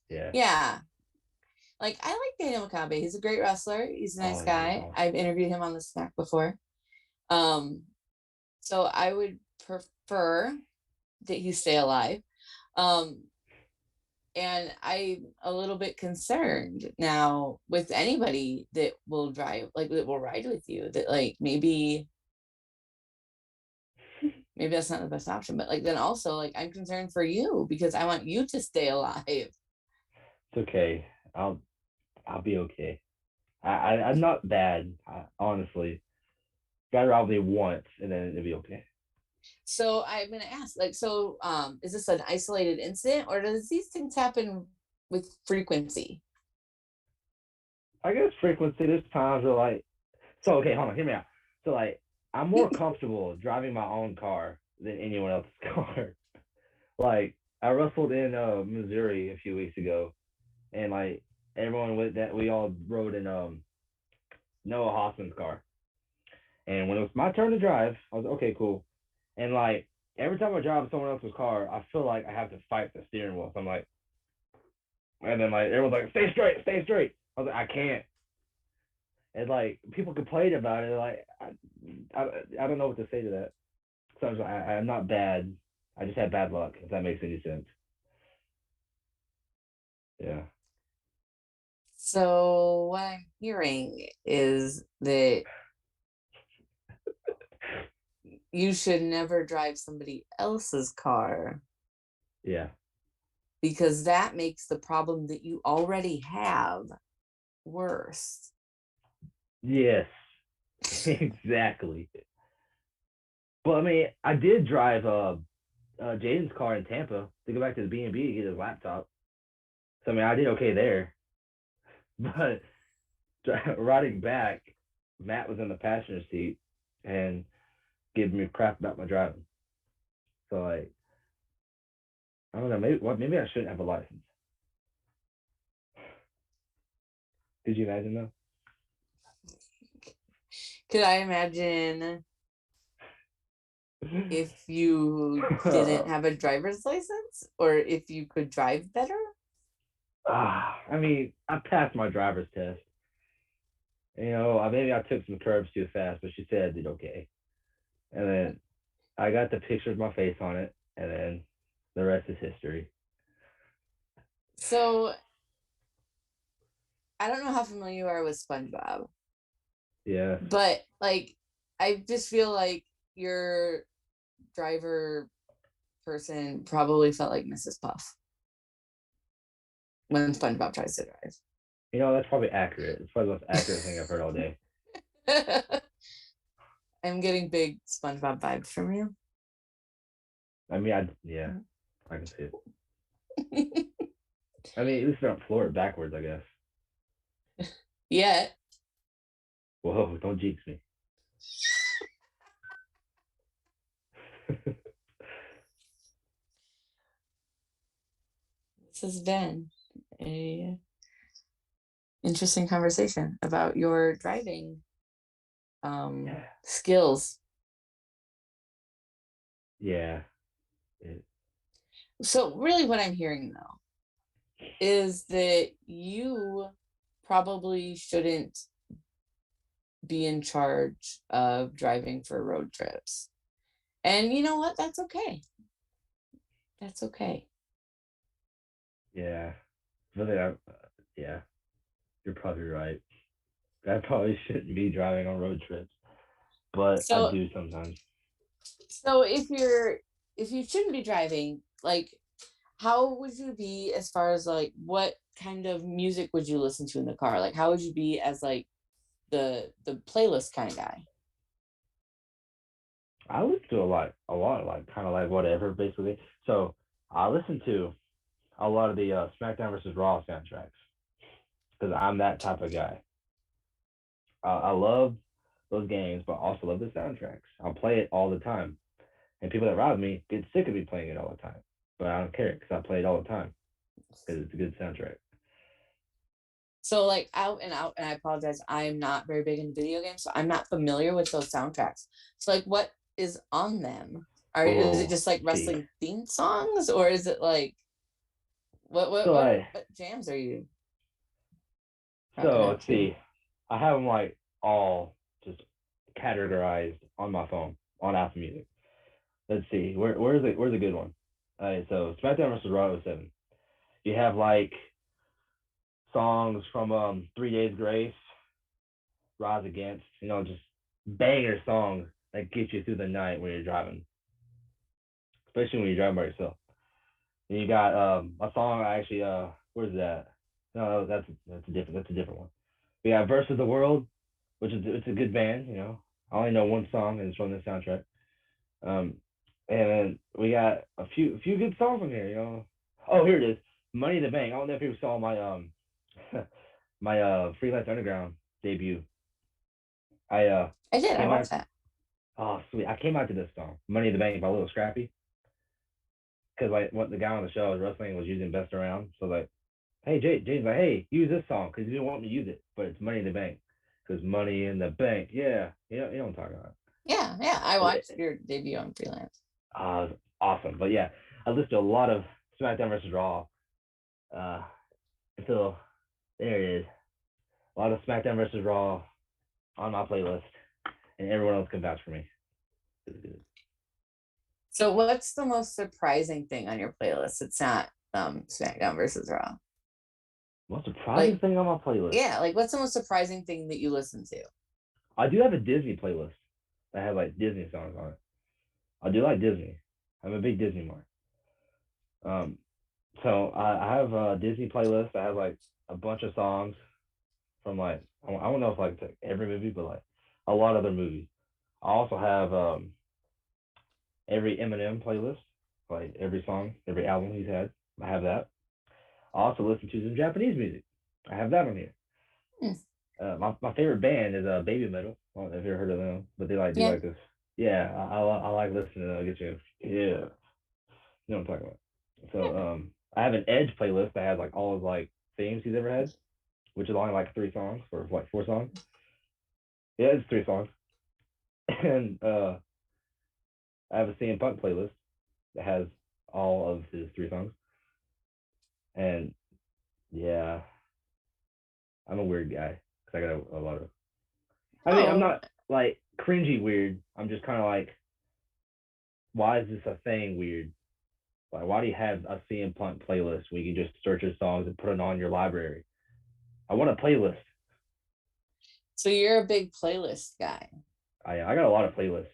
Yeah. Yeah. Like, I like Daniel Makabe. He's a great wrestler. He's a Oh nice yeah, he's guy. awesome. I've interviewed him on the snack before. Um, so I would prefer that he stay alive. Um, and I'm a little bit concerned now with anybody that will drive, like that will ride with you, that like maybe that's not the best option. But like then also like I'm concerned for you because I want you to stay alive. It's okay. I'll be okay. I'm not bad, honestly. Gotta rob me once, and then it'll be okay. So I'm gonna ask, like, so is this an isolated incident or does these things happen with frequency? I guess frequency. There's times where like, so okay, hold on, hear me out. So like, I'm more comfortable driving my own car than anyone else's car. Like, I wrestled in Missouri a few weeks ago, and like everyone with that, we all rode in Noah Hoffman's car. And when it was my turn to drive, I was okay, cool. And like every time I drive someone else's car, I feel like I have to fight the steering wheel. So I'm like, and then like everyone's like, stay straight, stay straight. I was like, I can't. And like people complain about it. Like I don't know what to say to that. So I'm not bad. I just had bad luck. If that makes any sense. Yeah. So what I'm hearing is that you should never drive somebody else's car Yeah. because that makes the problem that you already have worse. Yes. Exactly. But I mean, I did drive Jaden's car in Tampa to go back to the B&B to get his laptop. So I mean, I did okay there. But riding back, Matt was in the passenger seat and giving me crap about my driving. So like, I don't know. Maybe I shouldn't have a license. Could you imagine though? Could I imagine if you didn't have a driver's license or if you could drive better? I mean, I passed my driver's test. Maybe I took some curves too fast, but she said I did okay. And then I got the picture of my face on it, and then the rest is history. So I don't know how familiar you are with SpongeBob, Yes. but like I just feel like your driver person probably felt like Mrs. Puff when SpongeBob tries to That's probably accurate. It's probably the most accurate thing I've heard all day. drive. I'm getting big SpongeBob vibes from you. I mean, yeah, I can see it. I mean, at least they don't floor it backwards, I guess. Yet. Whoa, don't jinx me. This has been a interesting conversation about your driving Yeah. skills. Yeah. It, So really what I'm hearing though is that you probably shouldn't be in charge of driving for road trips. And you know what? That's okay. That's okay. yeah. Really, yeah, you're probably right. I probably shouldn't be driving on road trips, but I So do sometimes. so if you shouldn't be driving, like how would you be as far as like what kind of music would you listen to in the car? Like how would you be as like the playlist kind of guy? I listen to a lot, like kind of like whatever, basically. So I listen to a lot of the SmackDown versus Raw soundtracks because I'm that type of guy. I love those games, but also love the soundtracks. I'll play it all the time, and people that ride with me get sick of me playing it all the time. But I don't care because I play it all the time because it's a good soundtrack. So like out and out, and I apologize, I'm not very big in video games, so I'm not familiar with those soundtracks. So like what is on them? Is it Oh, just like see. wrestling theme songs, or is it like what what So what I what jams are you rocking so out let's to? see. I have them like all just categorized on my phone on Apple Music. Let's see. Where's a good one? All right, so SmackDown versus Raw '07. You have like songs from 3 Days Grace, Rise Against, just banger songs that get you through the night when you're driving, especially when you're driving by yourself. And you got a song I actually where's that? No, that's a different one. We got Versus the World, which is it's a good band. I only know one song and it's from the soundtrack. Um, and then we got a few good songs from here. Oh, here it is, Money in the Bank. I don't know if you saw my my Freelance Underground debut. I I did, I came watched out. that. Oh, sweet! I came out to this song, Money in the Bank by Little Scrappy, because like what the guy on the show was wrestling was using Best Around. So like, hey, James, like, hey, use this song because you didn't want me to use it, but it's Money in the Bank because Money in the Bank. Yeah, you know what I'm talking about. Yeah, yeah, I watched It, your debut on Freelance. awesome. But yeah, I listened to a lot of SmackDown versus Raw. Uh, so there it is. A lot of SmackDown versus Raw on my playlist, and everyone else can vouch for me. It's good. So what's the most surprising thing on your playlist? It's not SmackDown versus Raw. Most surprising Like, thing on my playlist. yeah, like what's the most surprising thing that you listen to? I do have a Disney playlist that has like Disney songs on it. I do like Disney. I'm a big Disney mark. Um, so I have a Disney playlist that has like a bunch of songs from like I don't know if like it's every movie, but like a lot of their movies. I also have every Eminem playlist, like every song, every album he's had. I have that. I also listen to some Japanese music. I have that on here. Hmm. My favorite band is Baby Metal. I don't know if you've ever heard of them, but they like do Yeah. like this. Yeah, I like listening to them. Get you. Yeah, you know what I'm talking about. So I have an Edge playlist that has like all of like themes he's ever had, which is only like 3 songs or like 4 songs. Yeah, it's 3 songs. And I have a CM Punk playlist that has all of his 3 songs. And yeah, I'm a weird guy because I got a lot of. I mean, I'm Oh, not like cringy weird. I'm just kind of like, why is this a thing weird? Like, why do you have a CM Punk playlist where you can just search his songs and put it on your library? I want a playlist. So you're a big playlist guy. I got a lot of playlists.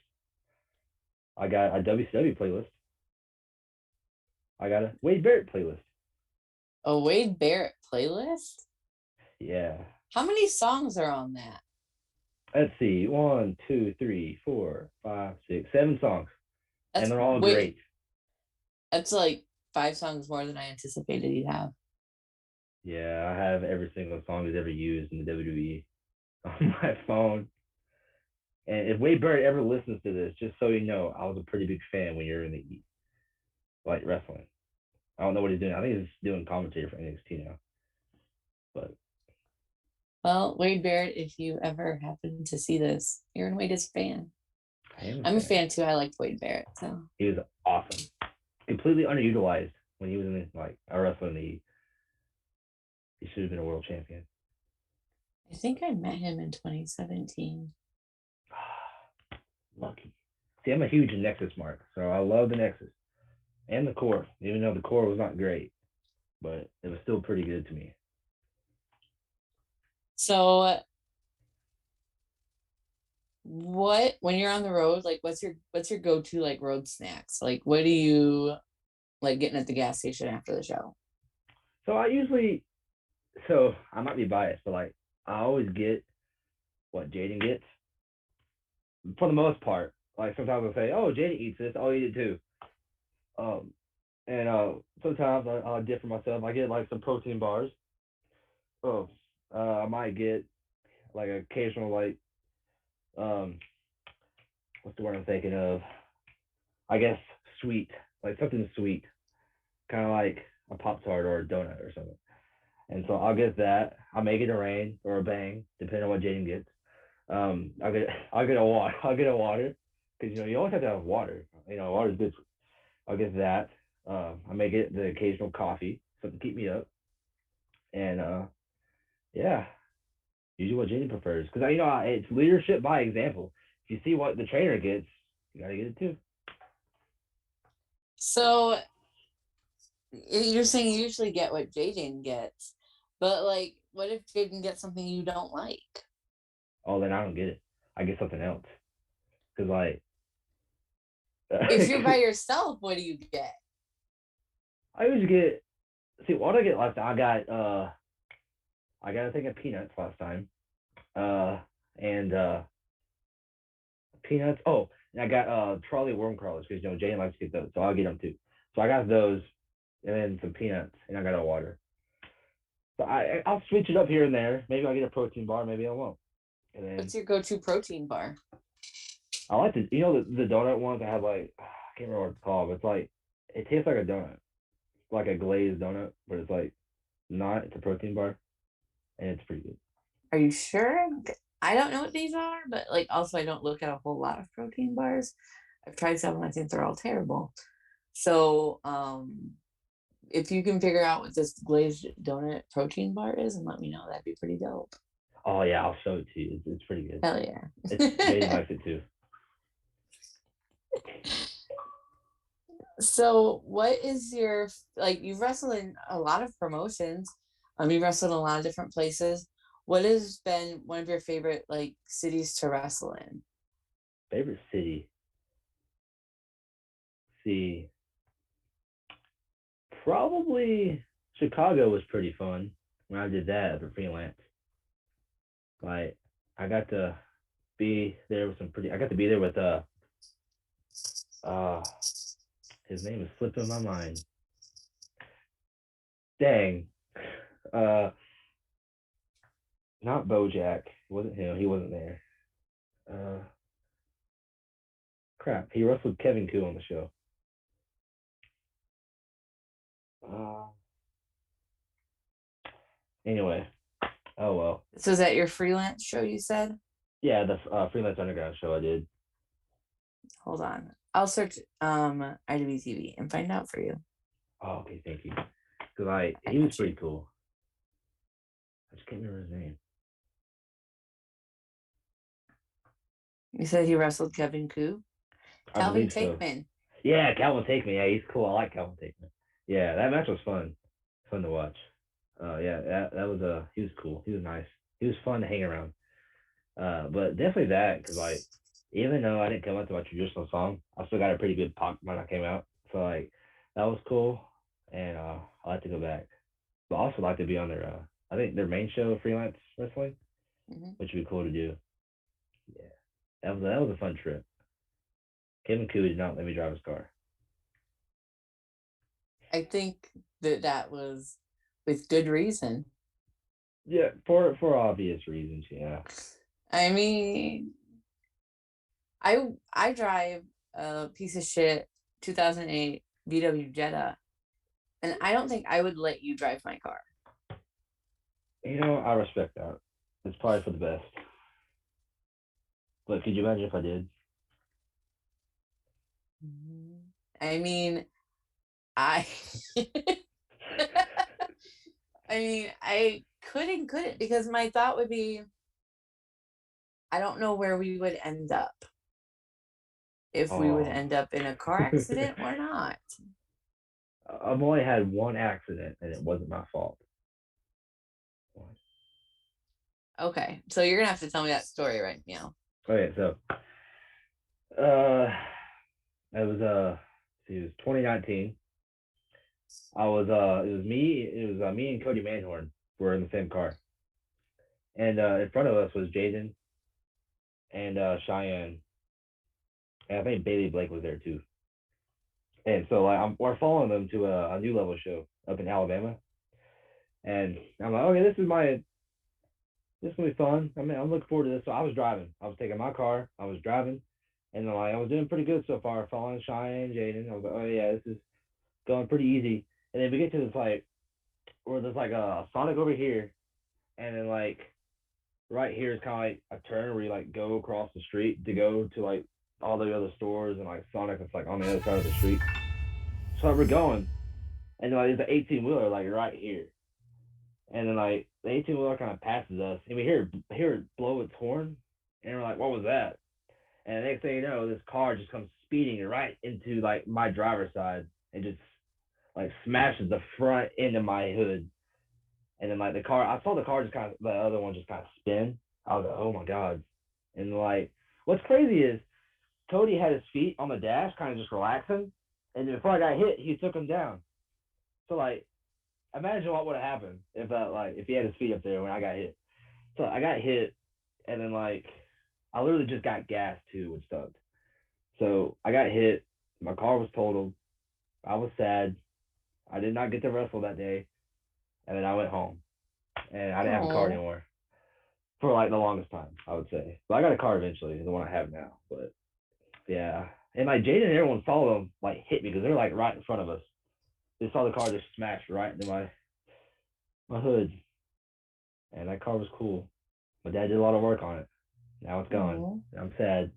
I got a WCW playlist. I got a Wade Barrett playlist. A Wade Barrett playlist? Yeah. How many songs are on that? Let's see. 1, 2, 3, 4, 5, 6, 7 songs. And That's they're all wait, great. that's like 5 songs more than I anticipated you'd have. Yeah, I have every single song that's ever used in the WWE on my phone. And if Wade Barrett ever listens to this, just so you know, I was a pretty big fan when you're in the like wrestling. I don't know what he's doing. I think he's doing commentator for NXT now. But Well, Wade Barrett, if you ever happen to see this, Erron Wade is a fan. I am a I'm a fan. fan too. I liked Wade Barrett. So He was awesome. Completely underutilized when he was in like a wrestling league. He should have been a world champion. I think I met him in 2017. Lucky. See, I'm a huge Nexus mark, so I love the Nexus and the core, even though the core was not great, but it was still pretty good to me. So what when you're on the road, like what's your go-to like road snacks? Like what do you like getting at the gas station after the show? So I usually, so I might be biased, but like I always get what Jaden gets for the most part. Like sometimes I'll say, "Oh, Jaden eats this, I'll eat it too." Um, and sometimes I'll differ myself. I get like some protein bars. Oh, I might get like occasional like um, what's the word I'm thinking of? I guess sweet, like something sweet, kind of like a Pop Tart or a donut or something. And so I'll get that. I may get a rain or a bang, depending on what Jaden gets. I'll get a water. I'll get a water because you always have to have water. Water is good. I'll get that. I may get the occasional coffee, something to keep me up. And yeah, usually what Jaden prefers because it's leadership by example. If you see what the trainer gets, you gotta get it too. So you're saying you usually get what Jaden gets, but like what if Jaden gets something you don't like? Oh, then I don't get it. I get something else because like If you're by yourself, what do you get? I usually get. See what I get last time. I got a thing of peanuts last time. And peanuts. Oh, and I got trolley worm crawlers because Jane likes to get those, so I'll get them too. So I got those, and then some peanuts, and I got a water. So I'll switch it up here and there. Maybe I'll get a protein bar, maybe I won't. And What's then your go-to protein bar? I like the donut ones. I have like I can't remember what it's called, but it's like it tastes like a donut, like a glazed donut, but it's like not. It's a protein bar, and it's pretty good. Are you sure? I don't know what these are, but like also I don't look at a whole lot of protein bars. I've tried some and I think they're all terrible. So if you can figure out what this glazed donut protein bar is and let me know, that'd be pretty dope. Oh yeah, I'll show it to you. It's pretty good. Hell yeah. Jaden likes it too. So what is your like you've wrestled in a lot of promotions. You've wrestled in a lot of different places. What has been one of your favorite like cities to wrestle in? Favorite city? See, probably Chicago was pretty fun when I did that as a freelance. Like I got to be there with some pretty. I got to be there with uh his name is slipping my mind. Dang, uh, not BoJack. It wasn't him. He wasn't there. Uh, crap. He wrestled Kevin Koo on the show. Uh, anyway, oh well. So is that your freelance show you said? Yeah, the freelance underground show I did. Hold on. I'll search IWTV and find out for you. Oh, okay, thank you. Cause I he was got pretty you. cool. I just can't remember his name. You said he wrestled Kevin Koo? I Calvin believe so. Tankman. Yeah, Calvin Takeman. Yeah, he's cool. I like Calvin Takeman. Yeah, that match was fun to watch. Yeah, that was he was cool. He was nice. He was fun to hang around. But definitely that because like even though I didn't come out to my traditional song, I still got a pretty good pop when I came out. So like that was cool, and I like to go back. But I also like to be on their I think their main show, freelance wrestling, Mhm. which would be cool to do. Yeah, that was a fun trip. Kevin Koo did not let me drive his car. I think that was with good reason. Yeah, for obvious reasons. Yeah. I mean, I drive a piece of shit 2008 VW Jetta, and I don't think I would let you drive my car. I respect that. It's probably for the best. But could you imagine if I did? I mean, I I mean, I couldn't because my thought would be I don't know where we would end up. If we would Oh, end up in a car accident or not. I've only had one accident, and it wasn't my fault. Okay, so you're gonna have to tell me that story right now. Okay, so uh, it was it was 2019. It was me and Cody Manhorn were in the same car, and in front of us was Jaden and Cheyenne, and I think Bailey Blake was there too. And so like we're following them to a new level show up in Alabama, and I'm like, okay, this is gonna be fun. I mean, I'm looking forward to this. So I was driving. I was taking my car. I was driving, and like I was doing pretty good so far, following Cheyenne and Jaden. I was like, oh yeah, this is going pretty easy. And then we get to this like where there's like a Sonic over here, and then like right here is kind of like a turn where you like go across the street to go to like all the other stores, and like Sonic is like on the other side of the street. So we're going, and like there's an 18 wheeler like right here, and then like the 18 wheeler kind of passes us, and we hear it blow its horn, and we're like, what was that? And the next thing you know, this car just comes speeding right into like my driver's side and just like smashes the front end of my hood. And then like I saw the car just kind of the other one just kind of spin. I was like, oh my god. And like what's crazy is Cody had his feet on the dash, kind of just relaxing. And then before I got hit, he took them down. So like imagine what would have happened if he had his feet up there when I got hit. So I got hit, and then like I literally just got gassed too, which sucked. So I got hit. My car was totaled. I was sad. I did not get to wrestle that day, and then I went home, and I didn't have a car Oh, anymore for like the longest time, I would say. But I got a car eventually, the one I have now. But yeah, and like Jaden and everyone saw them like hit me because they're like right in front of us. They saw the car just smash right into my hood, and that car was cool. My dad did a lot of work on it. Now it's gone. oh, I'm sad,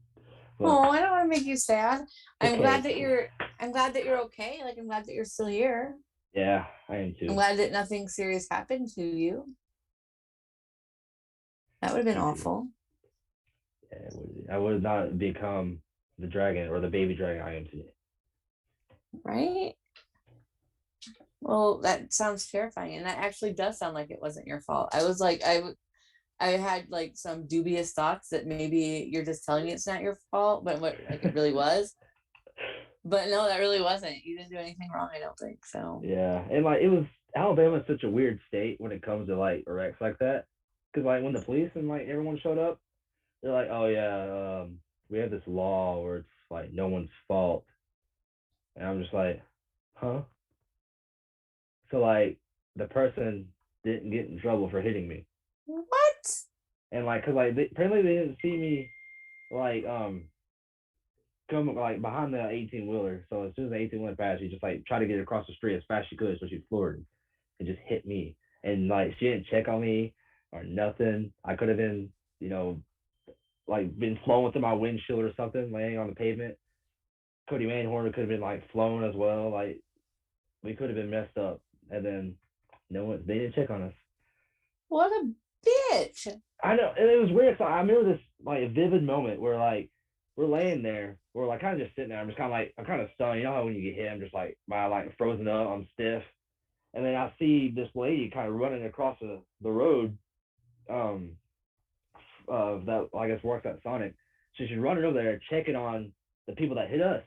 but oh! I don't want to make you sad. it's I'm glad okay. that you're. I'm glad that you're okay. Like I'm glad that you're still here. Yeah, I am I'm too. glad that nothing serious happened to you. That would have been Me too. awful, Yeah, I would not become the dragon or the baby dragon I am today. right? Well, that sounds terrifying, and that actually does sound like it wasn't your fault. I was like, I had like some dubious thoughts that maybe you're just telling me it's not your fault, but what like it really was. But no, that really wasn't. You didn't do anything wrong, I don't think. So Yeah, and like it was Alabama's such a weird state when it comes to like wrecks like that. Because like when the police and like everyone showed up, they're like, "Oh yeah, we have this law where it's like no one's fault," and I'm just like, "Huh?" So like the person didn't get in trouble for hitting me, what? and like, cause like apparently they didn't see me like come like behind the 18 wheeler. So as soon as the 18 wheeler passed, she just like tried to get across the street as fast as she could, so she floored and just hit me. And like she didn't check on me or nothing. I could have been, like been flown within my windshield or something, laying on the pavement. Cody Manhorn could have been like flown as well. Like we could have been messed up. And then no one, they didn't check on us. What a bitch! I know, and it was weird. So I remember this like vivid moment where like we're laying there. We're like kind of just sitting there. I'm kind of stunned. You know how when you get hit, I'm just like my like frozen up. I'm stiff. And then I see this lady kind of running across the road. Um, that I guess works at Sonic. So she's running over there checking on the people that hit us.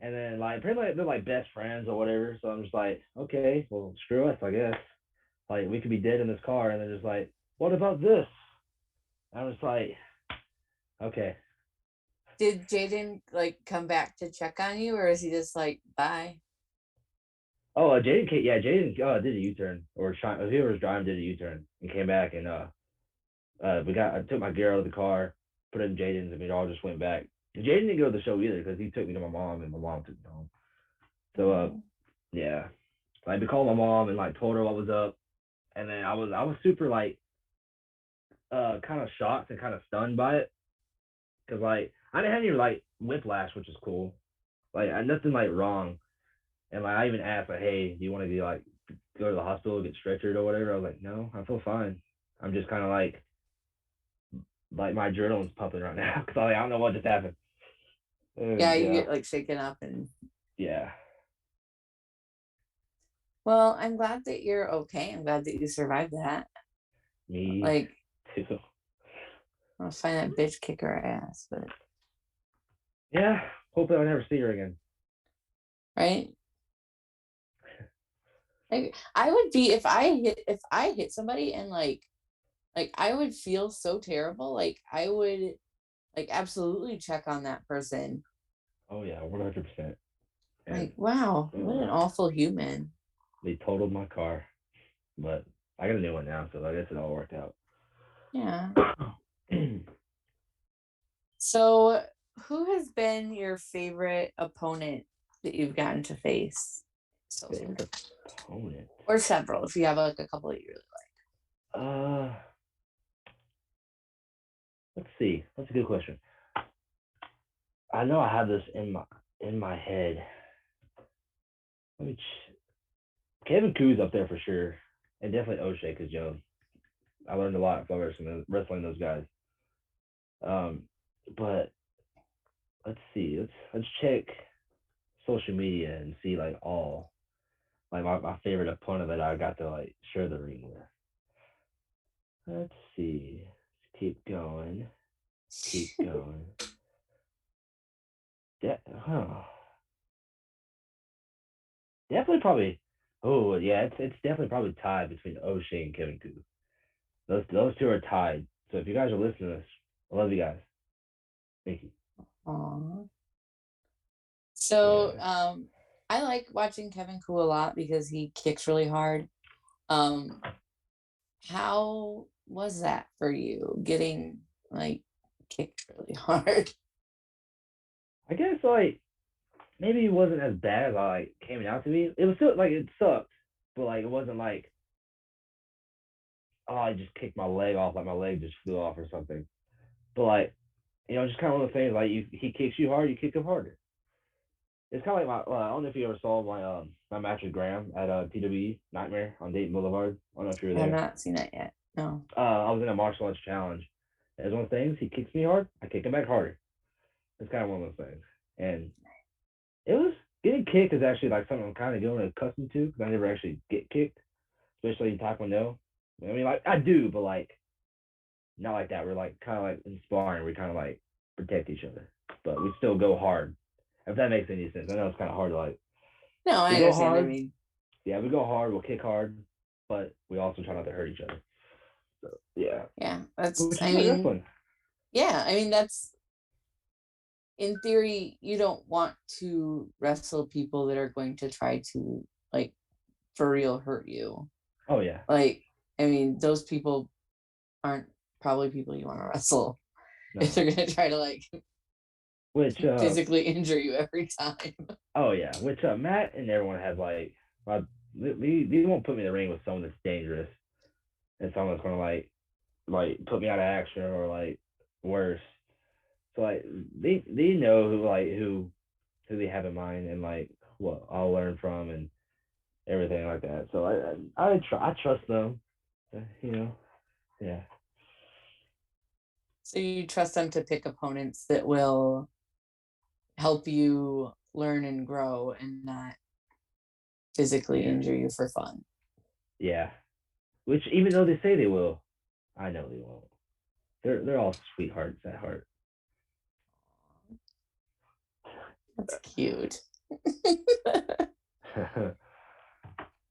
And then like pretty much they're like best friends or whatever. So I'm just like, okay, well screw us, I guess. Like we could be dead in this car, and they're just like, what about this? And I'm just like, okay. Did Jaden like come back to check on you, or is he just like bye? Oh, Jaden, yeah, Jaden did a U-turn, or whoever was driving did a U-turn and came back, and I took my gear out of the car, put it in Jaden's, and we all just went back. Jaden didn't go to the show either because he took me to my mom, and my mom took me home. So Oh. yeah, like we called my mom and like told her what was up, and then I was super like kind of shocked and kind of stunned by it because like I didn't have any like whiplash, which is cool. Like nothing like wrong, and like I even asked like, hey, do you want to be like go to the hospital, get stretchered or whatever? I was like, no, I feel fine. I'm just kind of like my adrenaline's pumping right now because I don't know what just happened. Yeah, you Yeah, get like shaken up and yeah, well, I'm glad that you're okay. I'm glad that you survived that. me Like, too. I'll find that bitch kick her ass, but Yeah, hopefully I'll never see her again. right? Like I would be if I hit somebody and like I would feel so terrible. Like I would like absolutely check on that person. Oh yeah, 100%. And Like, wow, what an uh, awful human. they totaled my car, but I got a new one now, so I guess it all worked out. Yeah. So, who has been your favorite opponent that you've gotten to face so far? Favorite opponent? Or several, if you have like a couple that you really Uh, let's see. That's a good question. I know I have this in my head. Let me. Kevin Koo's up there for sure, and definitely O'Shea because I learned a lot from wrestling those guys. Um, but let's see. Let's check social media and see like all like my favorite opponent that I got to like share the ring with. Let's see. Let's keep going. Keep like. going. Huh. Definitely probably. Oh yeah, it's definitely probably tied between O'Shea and Kevin Koo. Those two are tied. So if you guys are listening to this, I love you guys. Thank you. Aw. So, Yeah. I like watching Kevin Koo a lot because he kicks really hard. Um, how was that for you getting like kicked really hard? I guess like maybe it wasn't as bad as I like came out to be. It was still like it sucked, but like it wasn't like oh I just kicked my leg off like my leg just flew off or something. But like just kind of one of the things like he kicks you hard, you kick him harder. It's kind of like I don't know if you ever saw my match with Graham at TWE Nightmare on Dayton Boulevard. I don't know if you were I have there. not seen that yet. No. I was in a martial arts challenge. As one of the things, he kicks me hard, I kick him back harder. It's kind of one of those things. And it was getting kicked is actually like something I'm kind of getting accustomed to because I never actually get kicked, especially in Taekwondo. I mean, like I do, but like not like that. We're like kind of like in sparring. We kind of like protect each other, but we still go hard. If that makes any sense, I know it's kind of hard to like. No, I We go understand. I hard, mean, yeah, we go hard. We'll kick hard, but we also try not to hurt each other. So yeah, yeah, that's, which is I like mean, wrestling. yeah, I mean, that's in theory, you don't want to wrestle people that are going to try to, like, for real hurt you. Oh yeah, Like, I mean, those people aren't probably people you want to wrestle if no. they're going to try to, like, Which physically injure you every time. oh yeah, which Matt and everyone has like, they won't put me in the ring with someone that's dangerous and someone that's gonna like put me out of action or like worse. So like they know who they have in mind and like what I'll learn from and everything like that. So I trust them. Yeah. So you trust them to pick opponents that will help you learn and grow and not physically Yeah. injure you for fun. Yeah. Which even though they say they will, I know they won't. They're all sweethearts at heart. That's cute.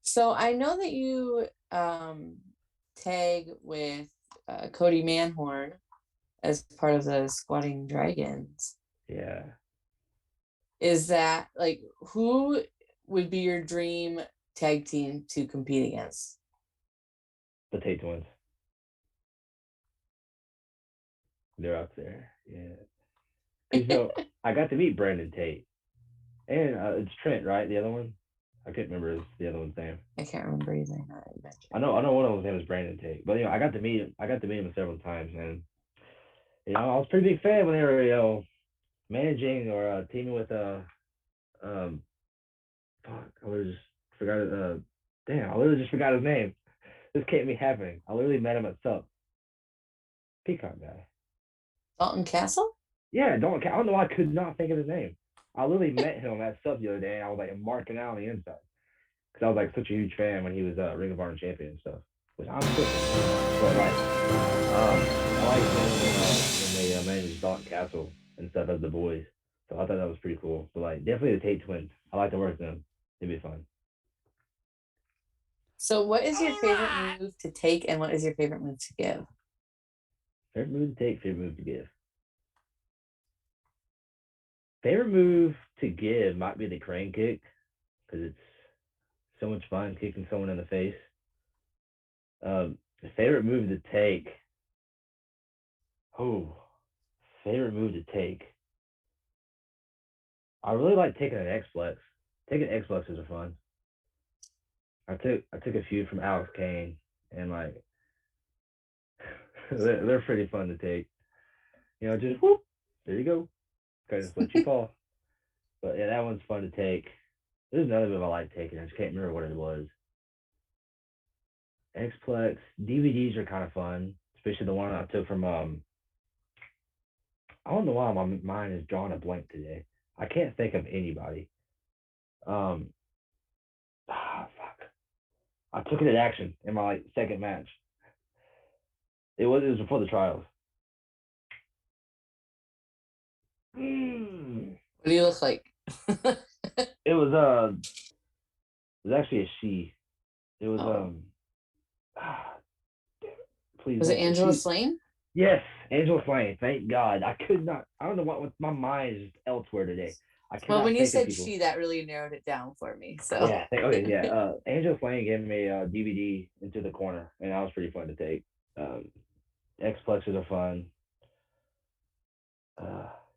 So I know that you tag with Cody Manhorn as part of the Squatting Dragons. Yeah. Is that like who would be your dream tag team to compete against? The Tate twins. They're up there. Yeah. Because I got to meet Brandon Tate. And it's Trent, right? The other one? I couldn't remember the other one's name. I can't remember either. Now that you I mentioned. know one of them's name is Brandon Tate. But I got to meet him. I got to meet him several times, and I was a pretty big fan when they were, managing or teaming with um fuck, I literally just forgot it. Damn, I literally just forgot his name. This can't be happening. I literally met him at Sup. Peacock guy. Dalton Castle? Yeah, I don't know why I could not think of his name. I literally met him at Sup the other day, and I was like marking out on the inside because I was like such a huge fan when he was Ring of Honor champion and stuff, which I'm still fan. But like, I like when they managed Dalton Castle and stuff as the boys. So I thought that was pretty cool. But like, definitely the Tate twins. I like to work with them. It'd be fun. So what is your favorite move to take and what is your favorite move to give? Favorite move to take, favorite move to give. Favorite move to give might be the crane kick because it's so much fun kicking someone in the face. Favorite move to take. Oh, favorite move to take. I really like taking an X-Flex. Taking X-Flexes are fun. I took a few from Alex Kane, and like they're pretty fun to take. Just whoop, there you go. Kind of just let you fall. But yeah, that one's fun to take. There's another move I like taking. I just can't remember what it was. Xplex DVDs are kind of fun, especially the one I took from. I don't know why my mind is drawing a blank today. I can't think of anybody. Um, fuck. I took it at Action in my second match. It was before the trials. Mm. What do you look like? It was it was actually a she. It was Oh, ah, please was it don't say Angela she. Slane? Yes, Angela Flame. Thank God. I could not. I don't know what my mind is elsewhere today. I Well, when cannot you think of said people. she, that really narrowed it down for me. So, Yeah. Okay. Yeah. Angela Flame gave me a DVD into the corner, and that was pretty fun to take. Um, X plexes are fun.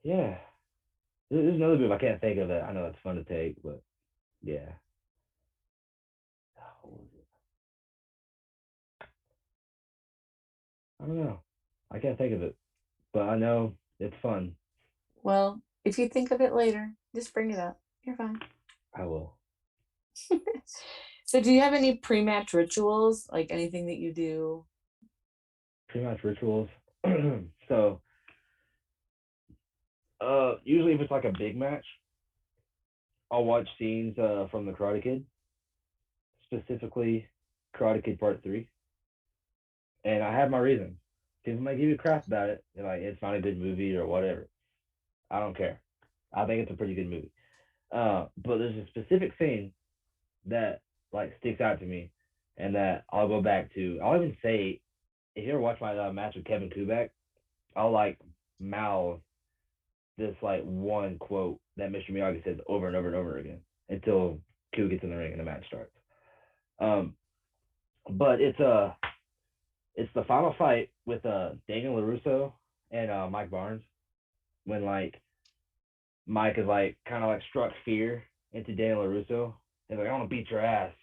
Yeah. There's another move I can't think of that I know it's fun to take, but yeah. What was it? I don't know. I can't think of it, but I know it's fun. well, if you think of it later, just bring it up. You're fine. I will. So, do you have any pre-match rituals, like anything that you do? Pretty much rituals. So, usually if it's like a big match, I'll watch scenes from the Karate Kid, specifically Karate Kid Part 3, and I have my reasons. People might give you crap about it, like it's not a good movie or whatever. I don't care. I think it's a pretty good movie. But there's a specific scene that like sticks out to me, and that I'll go back to. I'll even say, if you ever watch my match with Kevin Kubek, I'll like mouth this like one quote that Mr. Miyagi says over and over and over again until Q gets in the ring and the match starts. Um, but it's the final fight with Daniel LaRusso and Mike Barnes when like Mike is like kind of like struck fear into Daniel LaRusso and like I want to beat your ass,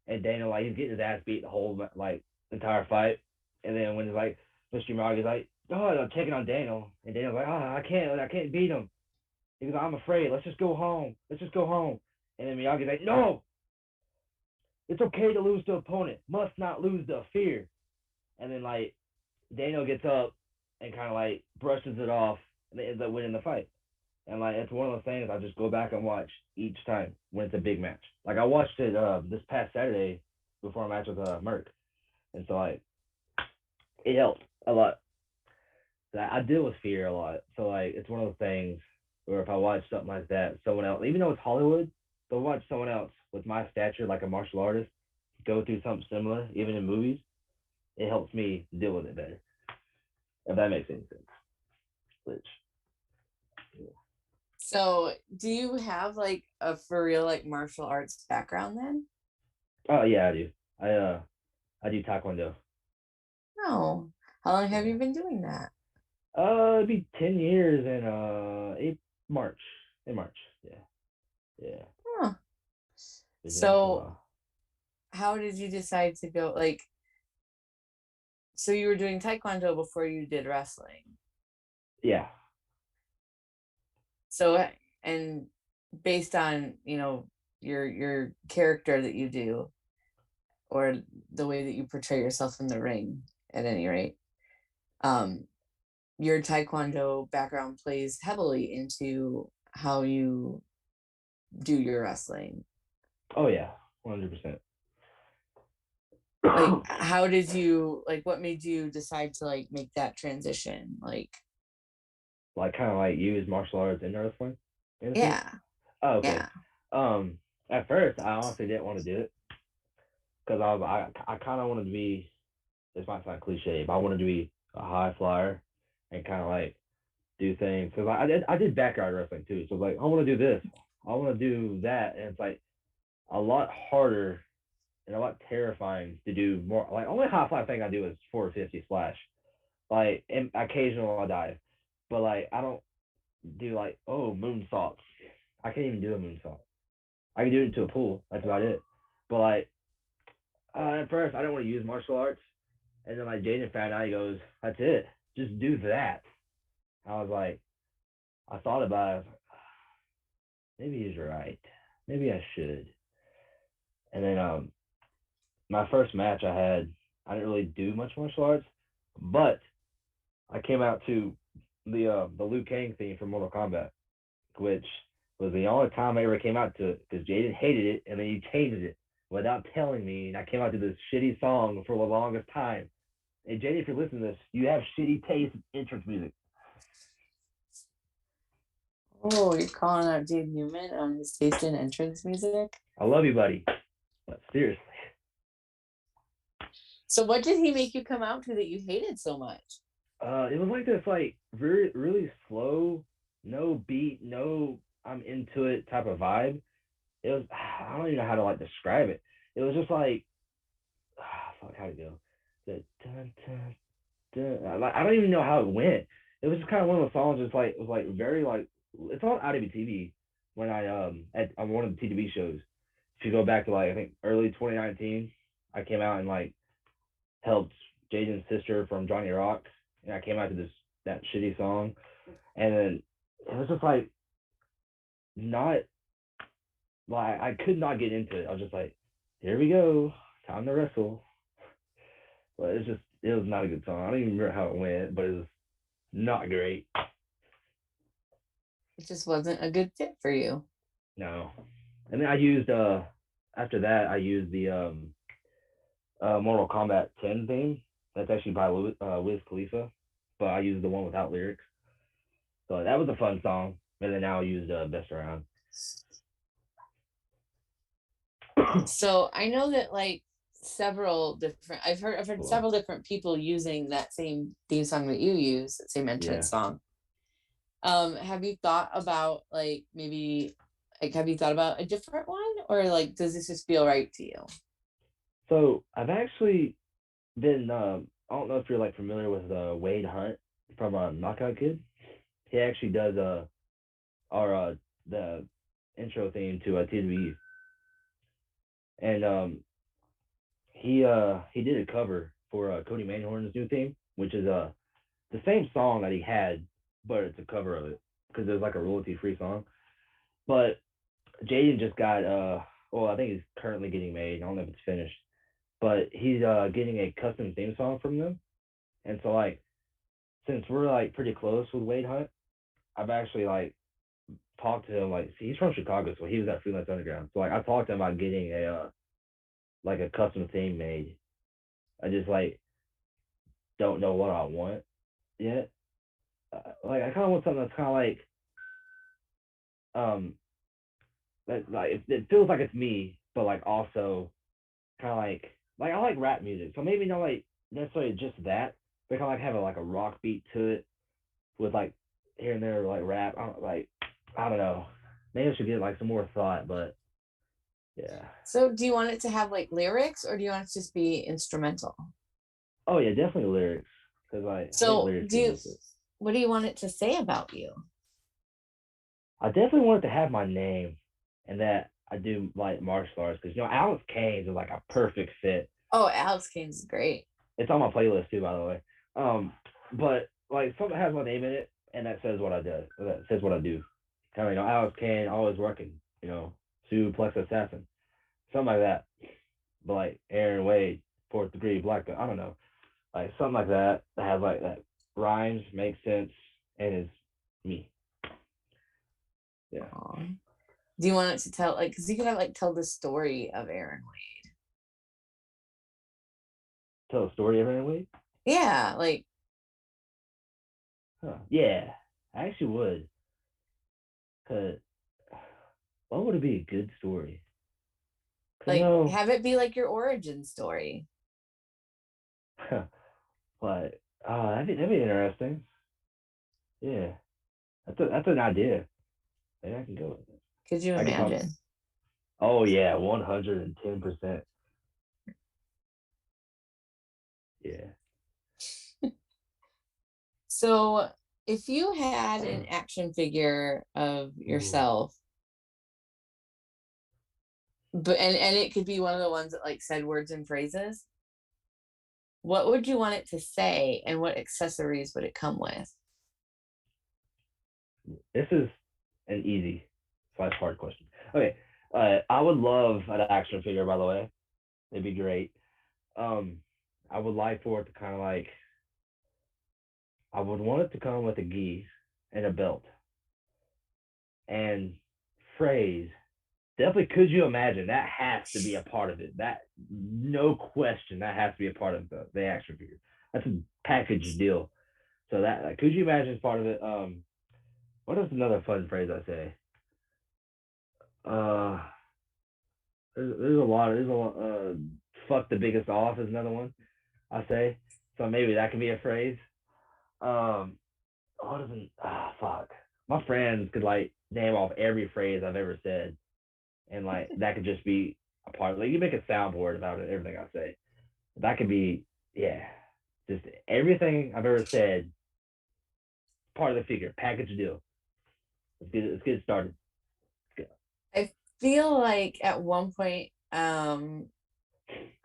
and Daniel like he's getting his ass beat the whole like entire fight, and then when it's like Mr. Miyagi's like, oh, I'm checking on Daniel, and Daniel's like, oh, I can't beat him. He goes, I'm afraid. Let's just go home. Let's just go home. And then Miyagi's like, no, it's okay to lose to opponent. Must not lose the fear. And then like Daniel gets up and kind of like brushes it off and ends up winning the fight. And like it's one of those things I just go back and watch each time when it's a big match. Like I watched it this past Saturday before a match with Merck, and so like it helped a lot. I deal with fear a lot, so like it's one of those things where if I watch something like that, someone else, even though it's Hollywood, but watch someone else with my stature, like a martial artist, go through something similar, even in movies, it helps me deal with it better. If that makes any sense. Which, yeah. So, do you have like a for real like martial arts background then? Oh yeah, I do. I do taekwondo. No. How long have you Yeah. been doing that? It'd be 10 years in March. In March. Yeah. Yeah. Huh. Been doing it for a So, while. how did you decide to go like so you were doing taekwondo before you did wrestling? Yeah. So, and based on, your character that you do or the way that you portray yourself in the ring at any rate, um your taekwondo background plays heavily into how you do your wrestling. Oh yeah. 100%. Like how did you like what made you decide to like make that transition? Like Like kind of like use martial arts in wrestling, in a sense. yeah, Oh, okay. yeah. Um, at first I honestly didn't want to do it because I kind of wanted to be. This might sound cliche, but I wanted to be a high flyer and kind of like do things because I did backyard wrestling too. So like I want to do this, I want to do that, and it's like a lot harder and a lot terrifying to do more. Like only high fly thing I do is 450 splash. Like and occasionally I dive, but like I don't do like moonsaults. I can't even do a moonsault. I can do it into a pool. That's about it. But like at first I didn't want to use martial arts, and then like Jaden found out. He goes, "That's it. Just do that." I was like, I thought about it. I was like, maybe he's right. Maybe I should. And then my first match I had, I didn't really do much martial arts, but I came out to the Liu Kang theme from Mortal Kombat, which was the only time I ever came out to it because Jaden hated it and then he changed it without telling me, and I came out to this shitty song for the longest time. And Jaden, if you're listening to this, you have shitty taste in entrance music. Oh, you're calling out Dave Newman on his taste in entrance music. I love you, buddy, but seriously, So what did he make you come out to that you hated so much? it was like this, like really, really slow, no beat, no I'm into it type of vibe. It was I don't even know how to like describe it. It was just like fuck how to go. The dun, dun, dun. Like I don't even know how it went. It was just kind of one of those songs. Just like it was like very like it's on IWTV when I at on one of the TTV shows. If you go back to like I think early 2019, I came out and like helped Jaden's sister from Johnny Rock, and I came out to this that shitty song, and then it was just like not like I could not get into it. I was just like, here we go, time to wrestle. But it was not a good song. I don't even remember how it went, but it was not great. It just wasn't a good fit for you. No. And then I used after that I used the Mortal Kombat 10 theme. That's actually by Wiz Khalifa, but I used the one without lyrics. So that was a fun song. And then now I used Best Around. So I know that like I've heard Cool. several different people using that same theme song that you use, that same Yeah. entrance song. Have you thought about have you thought about a different one or like does this just feel right to you? So I've actually been I don't know if you're like familiar with Wade Hunt from Knockout Kid. He actually does our the intro theme to TWE, and he did a cover for Cody Manhorn's new theme, which is the same song that he had, but it's a cover of it because it's like a royalty free song. But Jaden just got well, I think he's currently getting made. I don't know if it's finished, but he's getting a custom theme song from them, and so like since we're like pretty close with Wade Hunt, I've actually like talked to him. Like, see, he's from Chicago, so he was at Freelance Underground. So like, I talked to him about getting a like a custom theme made. I just like don't know what I want yet. Like, I kind of want something that's kind of um that like it feels like it's me, but like also kind of like I like rap music, so maybe not like necessarily just that, but kind of like have a like a rock beat to it with like here and there like rap. I don't know. Maybe I should get like some more thought, but yeah. So do you want it to have like lyrics or do you want it to just be instrumental? Oh yeah, definitely lyrics because I think So lyrics give me shit. what do you want it to say about you? I definitely wanted to have my name and that I do like martial arts because Alex Kane is like a perfect fit. Oh, Alex Kane's great. It's on my playlist too, by the way. But like something that has my name in it and that says what I do. That says what I do. Kind of Alex Kane always working. Suplex assassin, something like that. But like Erron Wade, fourth degree black belt. I don't know, like something like that that has like that rhymes, makes sense, and is me. Yeah. Aw. Do you want it to tell like because you could have like tell the story of Aaron Wade? Tell a story of Erron Wade. Yeah, like Huh. Yeah, I actually would. Cause what would it be a good story? Cause have it be like your origin story. but that'd be interesting. Yeah, that's an idea. Maybe I can go with it. Could you I can talk. imagine? Oh yeah, 110%. Yeah. So if you had an action figure of Ooh. yourself, but and it could be one of the ones that like said words and phrases, what would you want it to say and what accessories would it come with? This is an easy slash hard question. Okay. I would love an action figure, by the way. It'd be great. Um, I would like for it to kind of like, I would want it to come with a gi and a belt and phrase. Definitely, could you imagine? That has to be a part of it. That, no question, that has to be a part of the action figure. That's a package deal. So that, like, could you imagine as part of it? What is another fun phrase I say? Uh, there's a lot. There's a lot. Fuck the biggest off is another one I say. So maybe that could be a phrase. Um, what isn't? Fuck. My friends could like name off every phrase I've ever said, and like that could just be a part. Like you make a soundboard about it, everything I say. That could be, yeah, just everything I've ever said. Part of the figure, package deal. Let's get it started. Let's I feel like at one point, I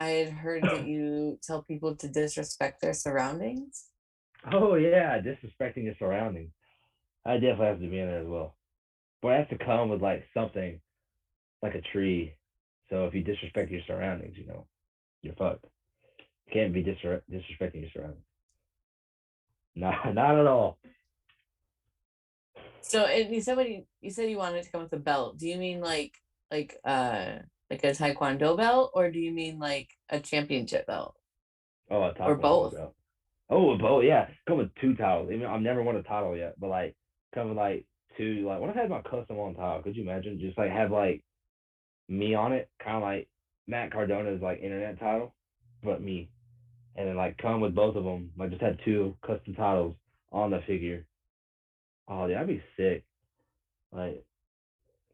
had heard that go. you tell people to disrespect their surroundings. Oh yeah, disrespecting your surroundings. I definitely have to be in there as well. But I have to come with like something like a tree. So if you disrespect your surroundings, you're fucked. You can't be disrespecting your surroundings. Not at all. So and you said you wanted to come with a belt. Do you mean like a taekwondo belt or do you mean like a championship belt Oh, a or taekwondo both? belt. Oh, a bow. Yeah, come with two titles. Even I've never won a title yet, but like come with like two. Like what if I had my custom on title? Could you imagine? Just like have like me on it, kind of like Matt Cardona's like internet title, but me. And then like come with both of them. Like just had two custom titles on the figure. Oh, yeah, that'd be sick. Like,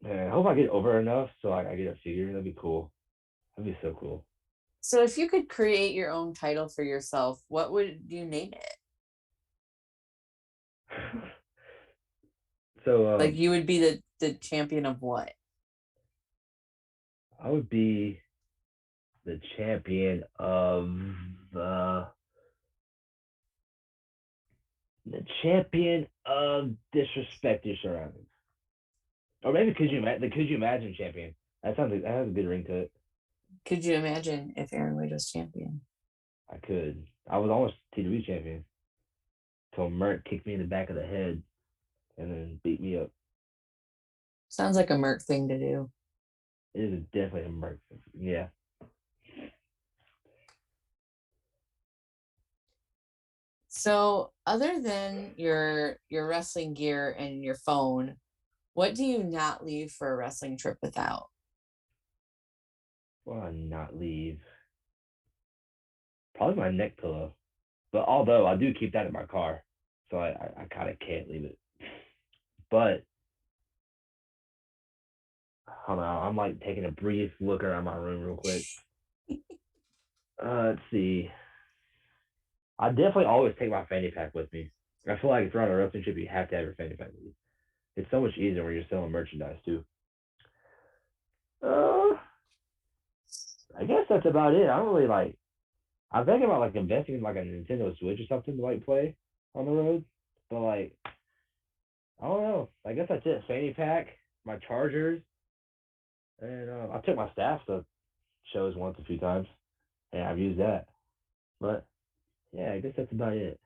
man, I hope I get over enough so like I get a figure. That'd be cool. That'd be so cool. So if you could create your own title for yourself, what would you name it? so Like you would be the champion of what? I would be the champion of uh the champion of disrespect your surroundings. Or maybe could you imagine champion? That has a good ring to it. Could you imagine if Aaron Wade was champion? I could. I was almost TW champion. till Merc kicked me in the back of the head and then beat me up. Sounds like a Merc thing to do. It is definitely a Merc. Yeah. So, other than your wrestling gear and your phone, what do you not leave for a wrestling trip without? Why not leave? Probably my neck pillow. But although I do keep that in my car, so I kind of can't leave it. But I don't know. I'm like taking a brief look around my room real quick. Let's see. I definitely always take my fanny pack with me. I feel like if you're on a wrestling trip, you have to have your fanny pack with you. It's so much easier when you're selling merchandise too. Uh, I guess that's about it. I don't really like. I'm thinking about like investing in like a Nintendo Switch or something to like play on the road, but like I don't know. I guess that's it. Fanny pack, my chargers, and I took my staff to shows once a few times, and I've used that. But yeah, I guess that's about it.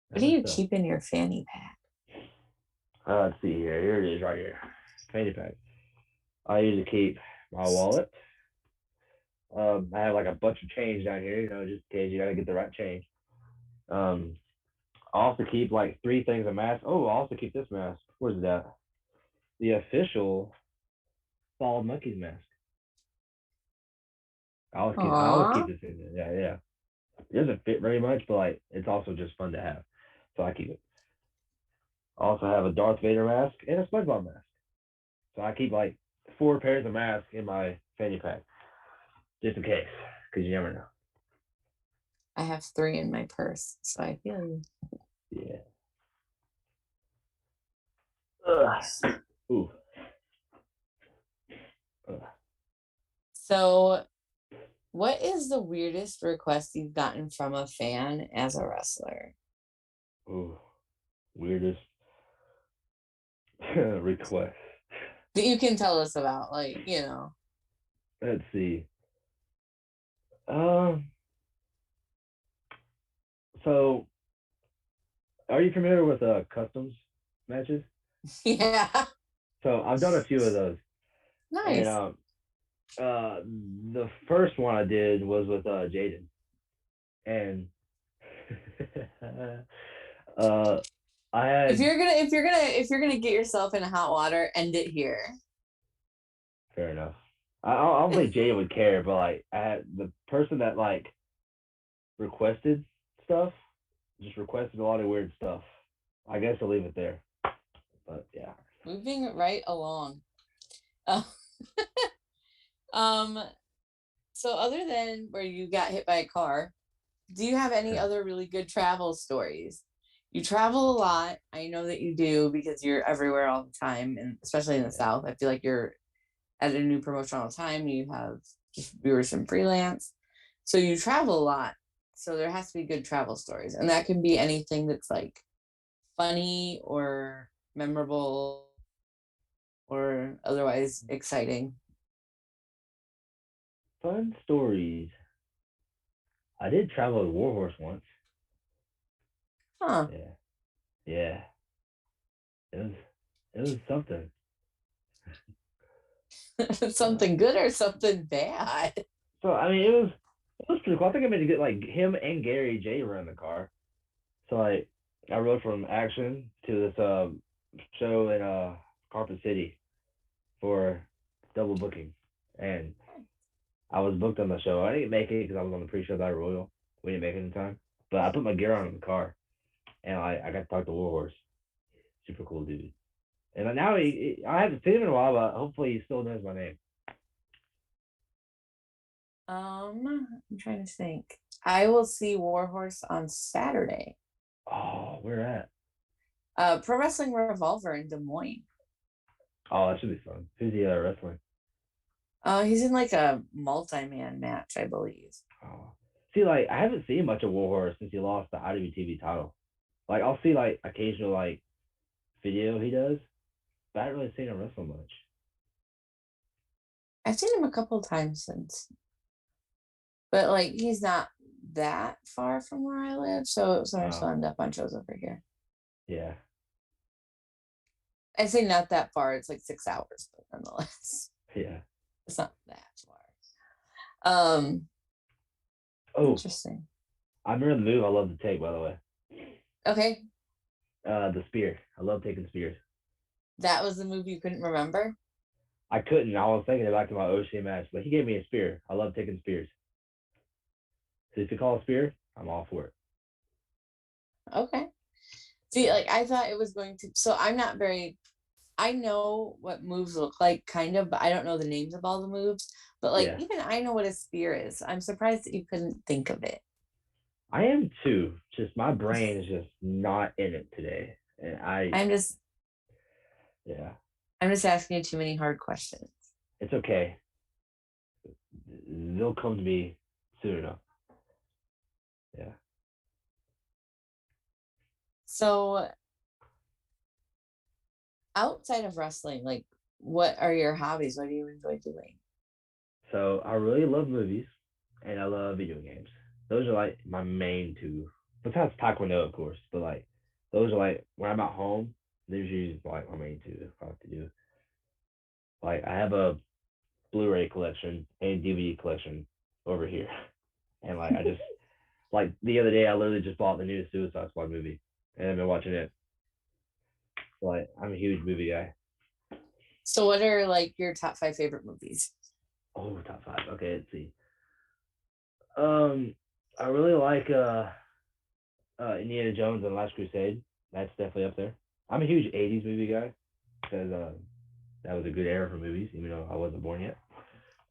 What do Not much you stuff. keep in your fanny pack? Let's see here. Here it is, right here. Fanny pack. I usually keep my wallet. I have like a bunch of change down here, just in case you gotta get the right change. Um, I also keep like three things of mask. Oh, I also keep this mask. Where's it at? The official Bald Monkeys mask. I always keep Aw, this in there. Yeah, yeah. It doesn't fit very much, but like it's also just fun to have. So I keep it. I also have a Darth Vader mask and a SpongeBob mask. So I keep like four pairs of masks in my fanny pack just in case, because you never know. I have three in my purse, so I feel you. Yeah. Ugh. Ooh. Ugh. So, what is the weirdest request you've gotten from a fan as a wrestler Ooh. Weirdest request. that you can tell us about? Like, you know. Let's see. Um. So, are you familiar with customs matches? Yeah. So I've done a few of those, and Nice. the first one I did was with Jaden, and uh, I If had you're gonna if you're gonna if you're gonna get yourself in hot water, end it here. fair enough. I don't think Jaden would care, but like I had the person that like requested stuff, just requested a lot of weird stuff. I guess I'll leave it there. But yeah. Moving right along. Uh, um, so other than where you got hit by a car, do you have any other really good travel stories? You travel a lot. I know that you do because you're everywhere all the time, and especially in the Yeah. South. I feel like you're at a new promotion all the time. You have just viewers and freelance. So you travel a lot. So there has to be good travel stories. And that can be anything that's like funny or memorable or otherwise exciting. Fun stories. I did travel with Warhorse once. Huh. Yeah. Yeah. It was it was something. Uh, Something good or something bad. so I mean it was pretty cool. I think I made to get like him and Gary J were in the car. So like I rode from Action to this show in Carpet City for double booking, and I was booked on the show. I didn't make it because I was on the pre-show Battle Royal. We didn't make it in time, but I put my gear on in the car, and I got to talk to Warhorse. Super cool dude. And now I haven't seen him in a while, but hopefully he still knows my name. I'm trying to think. I will see Warhorse on Saturday. Oh, where at? Pro Wrestling Revolver in Des Moines. Oh, that should be fun. Who's he wrestling? He's in like a multi-man match, I believe. Oh, see, like I haven't seen much of Warhorse since he lost the IWTV title. Like I'll see like occasional like video he does, but I haven't really seen him wrestle much. I've seen him a couple times since, but like he's not that far from where I live, so I still Oh, end up on shows over here. yeah, I say not that far; it's like 6 hours, but nonetheless, yeah. it's not that far. Um, Oh, Interesting. I remember the move I love to take, by the way. Okay, The spear. I love taking spears. that was the move you couldn't remember. I couldn't. I was thinking back to my OC match, but he gave me a spear. I love taking spears. So if you call a spear, I'm all for it. Okay. See, Yeah, like I thought it was going to. So I'm not very. I know what moves look like, kind of, but I don't know the names of all the moves. But like yeah. even I know what a spear is. I'm surprised that you couldn't think of it. I am too. Just my brain is just not in it today, and I'm just yeah, I'm just asking you too many hard questions. it's okay. They'll come to me soon enough. Yeah. So outside of wrestling, like what are your hobbies? What do you enjoy doing? So I really love movies, and I love video games. Those are like my main two. Besides Taekwondo, of course, but like those are like when I'm at home. These usually like my main two. I have to do. Like I have a Blu-ray collection and DVD collection over here, and like I just like the other day I literally just bought the new Suicide Squad movie, and I've been watching it. Like I'm a huge movie guy. So what are like your top 5 favorite movies? Oh, top five. Okay, let's see. Um, I really like Indiana Jones and the Last Crusade. That's definitely up there. I'm a huge '80s movie guy because that was a good era for movies, even though I wasn't born yet.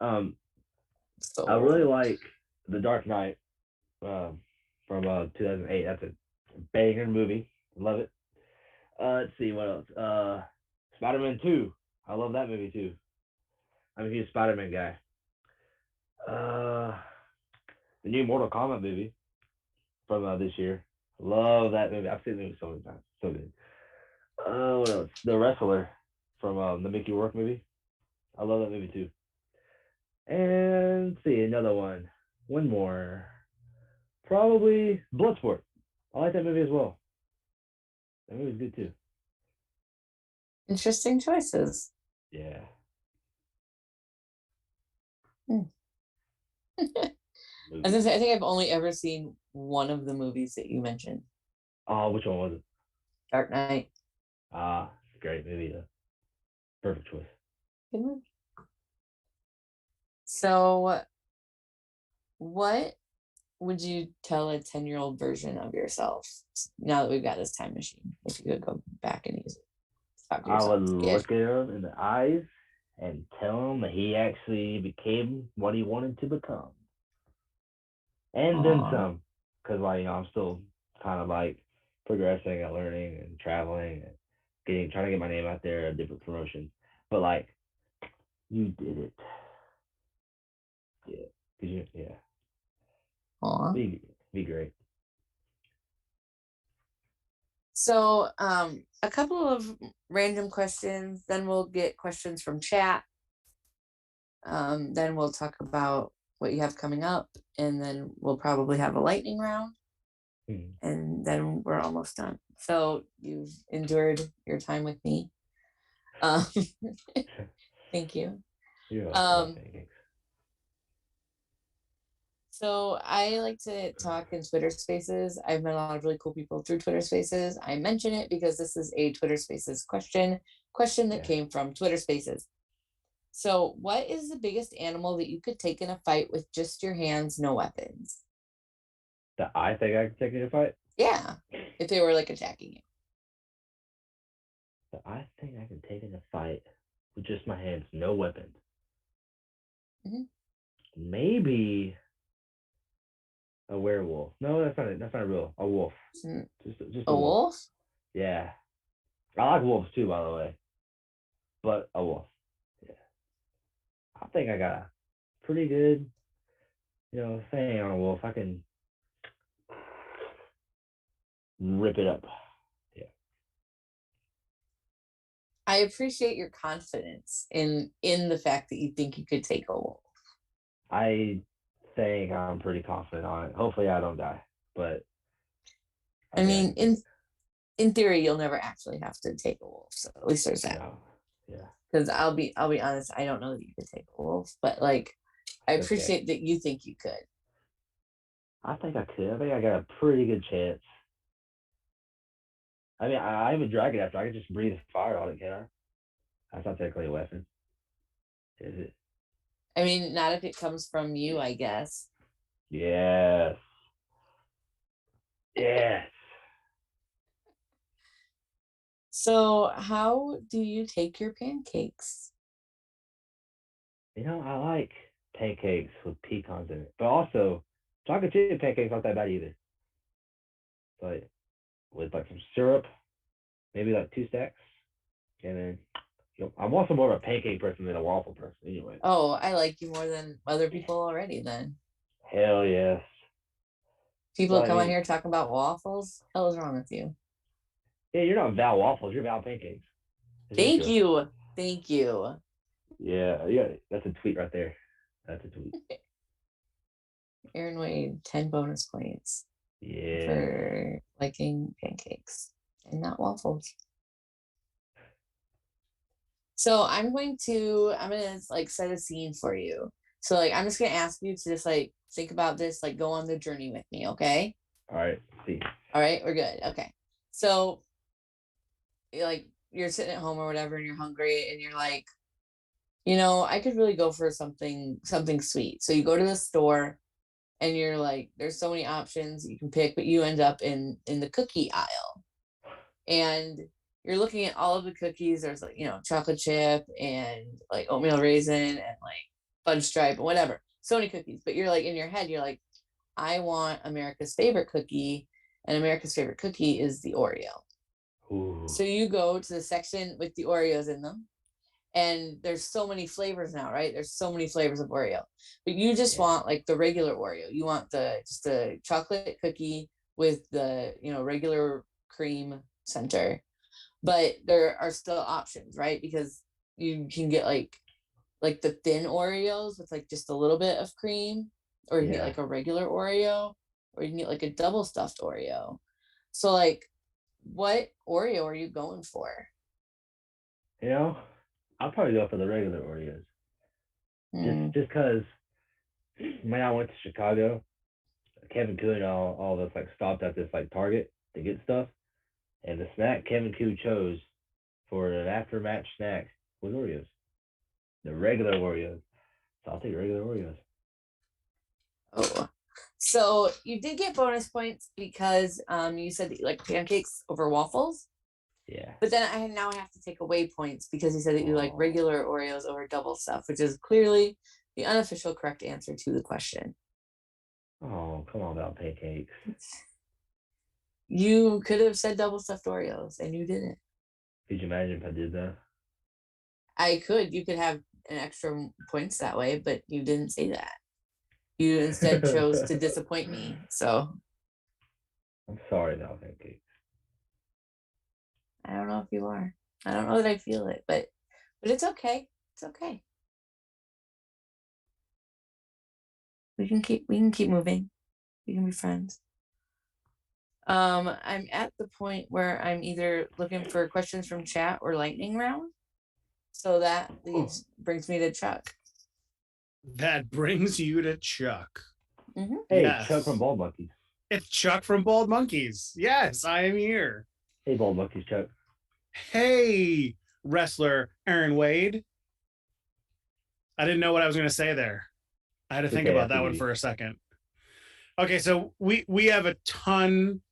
Um, I really So like The Dark Knight um, from 2008. That's a banger movie. Love it. Let's see what else. Spider-Man 2. I love that movie too. I'm a huge Spider-Man guy. Uh, the new Mortal Kombat movie from this year. Love that movie. I've seen the movie so many times. So good. What else? The Wrestler from the Mickey Rourke movie. I love that movie too. And let's see another one. One more. Probably Bloodsport. I like that movie as well. That movie's good too. interesting choices. Yeah. Hmm. I was Movies. gonna say, I think I've only ever seen one of the movies that you mentioned, Oh, which one was it? Dark Knight. Ah, it's a great movie. Perfect choice. Good movie. So, what would you tell a 10-year-old version of yourself now that we've got this time machine? If you could go back and use it, talk to I would yourself as a kid. look at him in the eyes and tell him that he actually became what he wanted to become, and then Aw. some. Because like I'm still kind of like progressing and learning and traveling and getting trying to get my name out there at different promotions. But like you did it, yeah. Yeah, Aw. be great. So, a couple of random questions, then we'll get questions from chat. Then we'll talk about what you have coming up, and then we'll probably have a lightning round, Hmm. and then we're almost done. So you've endured your time with me. Um, Thank you. You're welcome, my Um, pancakes. so I like to talk in Twitter Spaces. I've met a lot of really cool people through Twitter Spaces. I mention it because this is a Twitter Spaces question that Yeah, came from Twitter Spaces. So, what is the biggest animal that you could take in a fight with just your hands, no weapons? that I think I could take in a fight. Yeah, if they were like attacking you. That I think I can take in a fight with just my hands, no weapons. Mhm. Maybe a werewolf. No, that's not it. That's not real. A wolf. Mm, Just a a wolf. wolf? Yeah. I like wolves too, by the way. But a wolf. Yeah. I think I got a pretty good, thing on a wolf. I can rip it up. Yeah. I appreciate your confidence in the fact that you think you could take a wolf. I think I'm pretty confident on it. Hopefully, I don't die, but I I think I mean, can take in theory, you'll never actually have to take a wolf. So at least there's it. that. No, yeah, Because I'll be honest, I don't know that you could take a wolf, but like I it's okay. appreciate that you think you could. I think I could. I think I got a pretty good chance. I mean, I have a dragon after. I could just breathe fire on it, can I? That's not technically a weapon, is it? I mean, not if it comes from you, I guess. Yes. Yes. So how do you take your pancakes? I like pancakes with pecans in it, but also chocolate chip pancakes not that bad either. Like with like some syrup, maybe like 2 stacks, and then I'm also more of a pancake person than a waffle person. Anyway, Oh, I like you more than other people already then. hell yes. People But that I come on mean, here talking about waffles, hell is wrong with you? yeah, you're not Val waffles. You're Val pancakes. It's Thank intro. you. Thank you. Yeah, yeah. That's a tweet right there. That's a tweet. Erron Wade, 10 bonus points Yes. for liking pancakes and not waffles. So I'm gonna like set a scene for you. So like I'm just gonna ask you to just like think about this, like go on the journey with me, okay? All right. See. All right, we're good. Okay. So like you're sitting at home or whatever and you're hungry and you're like, I could really go for something sweet. So you go to the store and you're like, there's so many options you can pick, but you end up in the cookie aisle. And you're looking at all of the cookies. There's like, chocolate chip and like oatmeal raisin and like fudge stripe and whatever. So many cookies. But you're like in your head, you're like, I want America's favorite cookie, and America's favorite cookie is the Oreo. Ooh. So you go to the section with the Oreos in them, and there's so many flavors now, right? There's so many flavors of Oreo, but you just Yeah. want like the regular Oreo. You want the chocolate cookie with the regular cream center, but there are still options, right? Because you can get like the thin Oreos with like just a little bit of cream, or you can get Yeah. like a regular Oreo, or you can get like a double stuffed Oreo. So like, what Oreo are you going for? You know, I'll probably go for the regular Oreos. Hmm. Just cause when I went to Chicago, Kevin Koo and all of us like stopped at this like Target to get stuff, and the snack Kevin Koo chose for an after match snack was Oreos, the regular Oreos. So I'll take regular Oreos. Oh, so you did get bonus points because you said that you like pancakes over waffles, Yeah. but then I now have to take away points because you said that you like Oh. regular Oreos over double stuff, which is clearly the unofficial correct answer to the question. Oh, come on about pancakes. You could have said double stuffed Oreos and you didn't. Could you imagine if I did that? You could have an extra points that way, but you didn't say that. You instead chose to disappoint me. So I'm sorry about pancakes. I don't know if you are. I don't know that I feel it, but it's okay. It's okay. We can keep moving. We can be friends. I'm at the point where I'm either looking for questions from chat or lightning round. So that Oh. brings me to Chuck. That brings you to Chuck. Mm-hmm. Hey, Chuck from Yes. Bald Monkeys. It's Chuck from Bald Monkeys. Yes, I am here. Hey, Bald Monkeys, Chuck. Hey, wrestler Erron Wade. I didn't know what I was going to say there. I had to It's think okay, I about that forgive one you. for a second. Okay, so we have a ton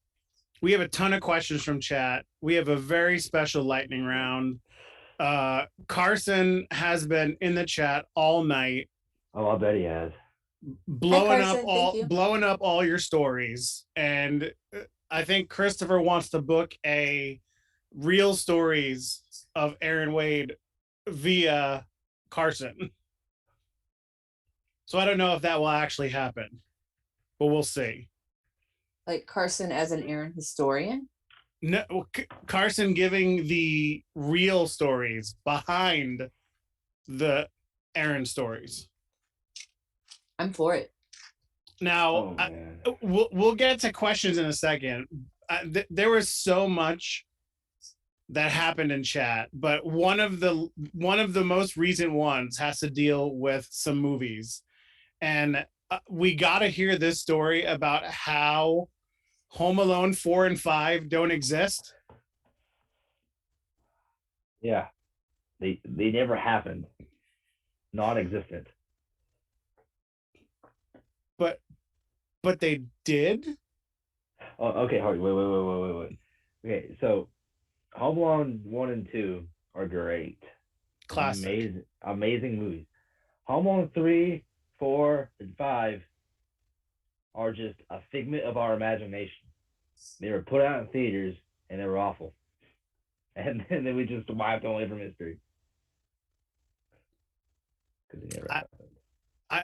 of questions from chat. We have a very special lightning round. Carson has been in the chat all night Oh, I bet he has. Hi, Carson. Thank you. blowing up all your stories, and I think Christopher wants to book a real stories of Erron Wade via Carson. So I don't know if that will actually happen, but we'll see. Like Carson as an Aaron historian. No, Carson giving the real stories behind the Erron stories. I'm for it. Now, Oh man. we'll get to questions in a second. There was so much that happened in chat, but one of the most recent ones has to deal with some movies, and we got to hear this story about how Home Alone 4 and 5 don't exist. Yeah. They never happened. Non-existent. But they did. Oh, okay. Hold wait. Okay, so Home Alone 1 and 2 are great. Classic. Amazing movies. Home Alone 3, 4, and 5 are just a figment of our imagination. They were put out in theaters and they were awful. And then we just wiped them away from history. Because they never happened.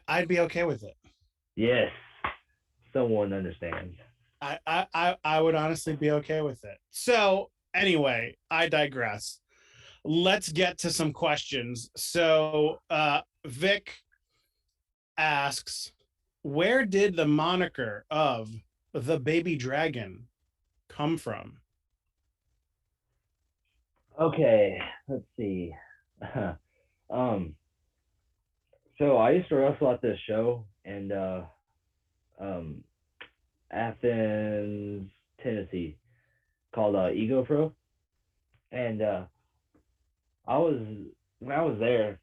I'd be okay with it. Yes. Someone understands. I would honestly be okay with it. So anyway, I digress. Let's get to some questions. So Vic asks, where did the moniker of the baby dragon come from? Okay, let's see. So I used to wrestle at this show in Athens, Tennessee, called Ego Pro, and I was when I was there,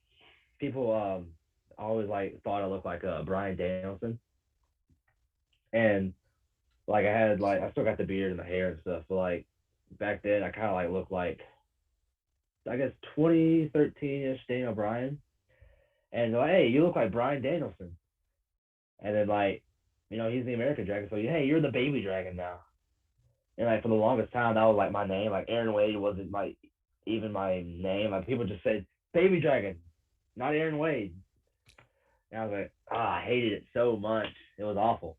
people always like thought I looked like Brian Danielson, and like I still got the beard and the hair and stuff, but like back then I kind of like looked like I guess 2013ish Daniel Bryan, and like, hey, you look like Brian Danielson, and then like, he's the American Dragon, so hey, you're the Baby Dragon now, and like for the longest time that was like my name, like Erron Wade wasn't like even my name, like people just said Baby Dragon, not Erron Wade, and I was like, I hated it so much, it was awful.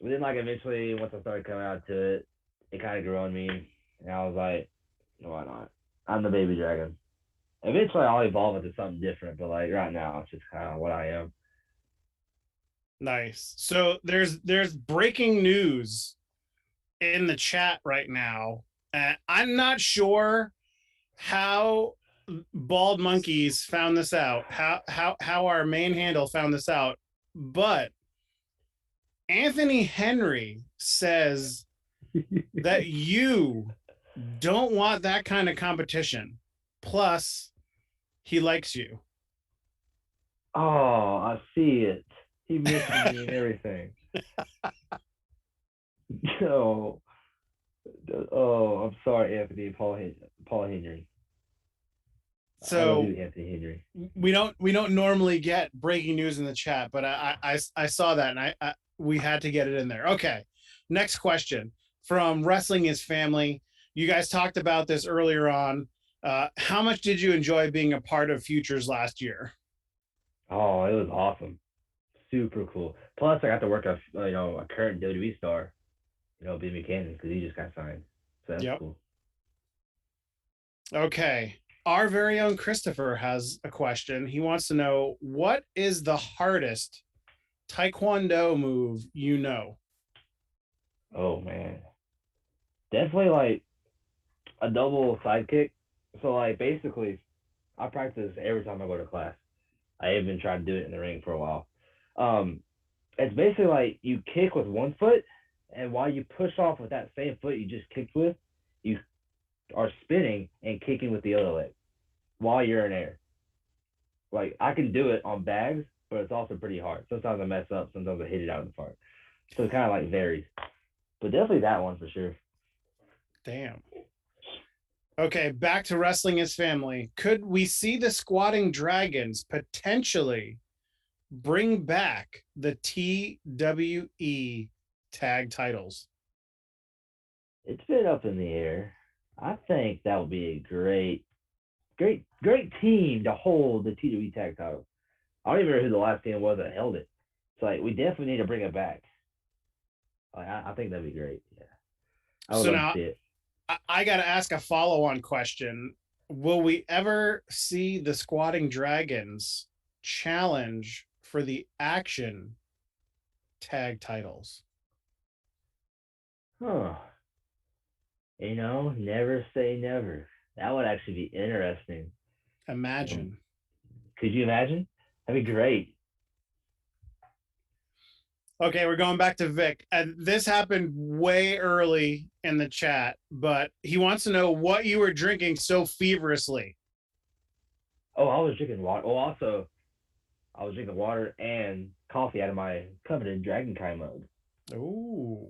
But then like eventually once I started coming out to it, it kind of grew on me, and I was like, why not? I'm the Baby Dragon. Eventually, I'll evolve into something different, but like right now, it's just kind of what I am. Nice. So there's breaking news in the chat right now. I'm not sure how Bald Monkeys found this out. How our main handle found this out, but Anthony Henry says that you don't want that kind of competition. Plus, he likes you. Oh, I see it. He misses me and everything. No. Oh, I'm sorry, Anthony Paul Henry. I love So you, Anthony Henry. we don't normally get breaking news in the chat, but I saw that and we had to get it in there. Okay, next question from Wrestling is Family. You guys talked about this earlier on. How much did you enjoy being a part of Futures last year? Oh, it was awesome. Super cool. Plus, I got to work a current WWE star, Ben Buchanan, because he just got signed. So that's cool. Okay. Our very own Christopher has a question. He wants to know, what is the hardest Taekwondo move you know? Oh man, definitely like a double side kick. So like basically, I practice every time I go to class. I even tried to do it in the ring for a while. It's basically like you kick with one foot, and while you push off with that same foot you just kicked with, you are spinning and kicking with the other leg while you're in air. Like I can do it on bags, but it's also pretty hard. Sometimes I mess up, sometimes I hit it out of the park. So it kind of like varies. But definitely that one for sure. Damn. Okay, back to Wrestling is Family. Could we see the Squatting Dragons potentially bring back the TWE tag titles? It's been up in the air. I think that would be a great team to hold the TWE tag title. I don't even know who the last team was that held it. So like, we definitely need to bring it back. Like, I think that'd be great. Yeah. I would love to see it. I got to ask a follow-on question. Will we ever see the Squatting Dragons challenge for the Action tag titles? Huh. Never say never. That would actually be interesting. Imagine. Could you imagine? That'd be great. Okay, we're going back to Vic. And this happened way early in the chat, but he wants to know what you were drinking so feverishly. Oh, I was drinking water. Oh, also, I was drinking water and coffee out of my coveted Dragon Kai mug. Ooh.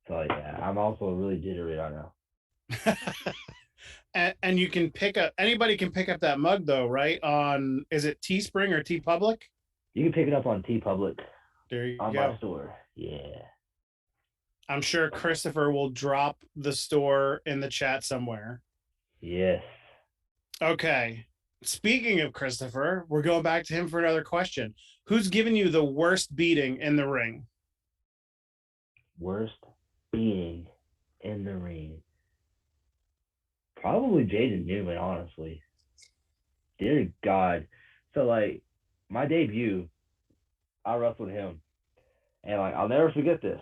So yeah, I'm also really jittery right now. and you can pick up, anybody can pick up that mug though, right? On, is it Teespring or T Public? You can pick it up on T Public. There you on go. my store. Yeah. I'm sure Christopher will drop the store in the chat somewhere. Yes. Okay. Speaking of Christopher, we're going back to him for another question. Who's given you the worst beating in the ring? Worst beating in the ring. Probably Jaden Newman, honestly. Dear God. So like my debut, I wrestled him. And like I'll never forget this.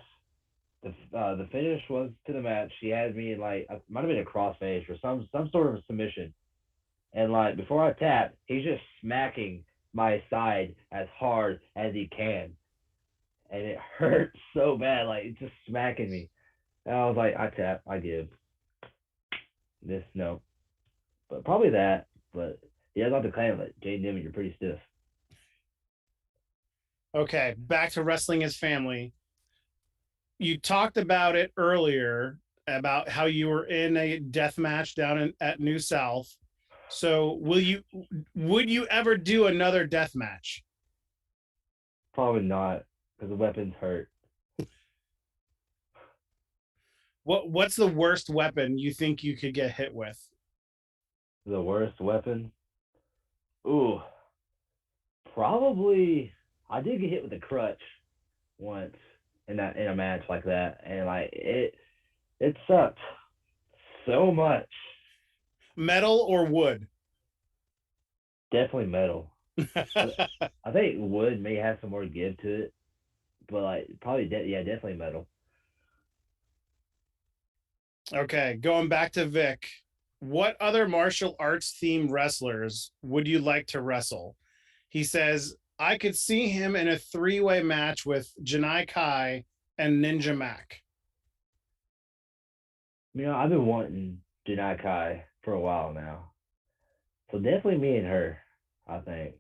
The finish was to the match. She had me in like it might have been a cross finish or some sort of a submission. And like before I tap, he's just smacking my side as hard as he can. And it hurt so bad, like it's just smacking me. And I was like, I tap, I give. This no. But probably that. But yeah, I'd like to claim like Jay Newman, you're pretty stiff. Okay, back to wrestling as family. You talked about it earlier about how you were in a death match down at New South. So would you ever do another death match? Probably not, because the weapons hurt. What's the worst weapon you think you could get hit with? The worst weapon? Ooh. Probably I did get hit with a crutch once in a match like that. And like it sucked so much. Metal or wood? Definitely metal. I think wood may have some more give to it, but like probably definitely metal. Okay, going back to Vic, what other martial arts themed wrestlers would you like to wrestle? He says, I could see him in a 3-way match with Janai Kai and Ninja Mac. I've been wanting Janai Kai for a while now. So definitely me and her, I think.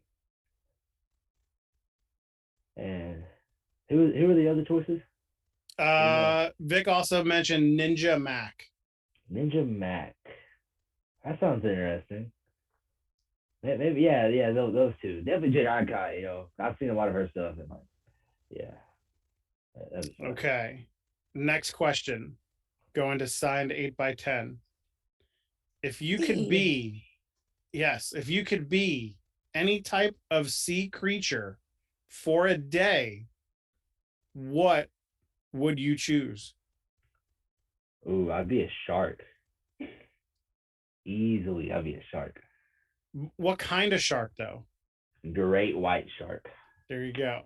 And who are the other choices? Vic also mentioned Ninja Mac. Ninja Mac. That sounds interesting. Maybe yeah, those two. Definitely Janai Kai, I've seen a lot of her stuff and like, yeah. Okay. Next question. Going to signed 8x10. If you could be, if you could be any type of sea creature for a day, what would you choose? Ooh, I'd be a shark. Easily, I'd be a shark. What kind of shark, though? Great white shark. There you go.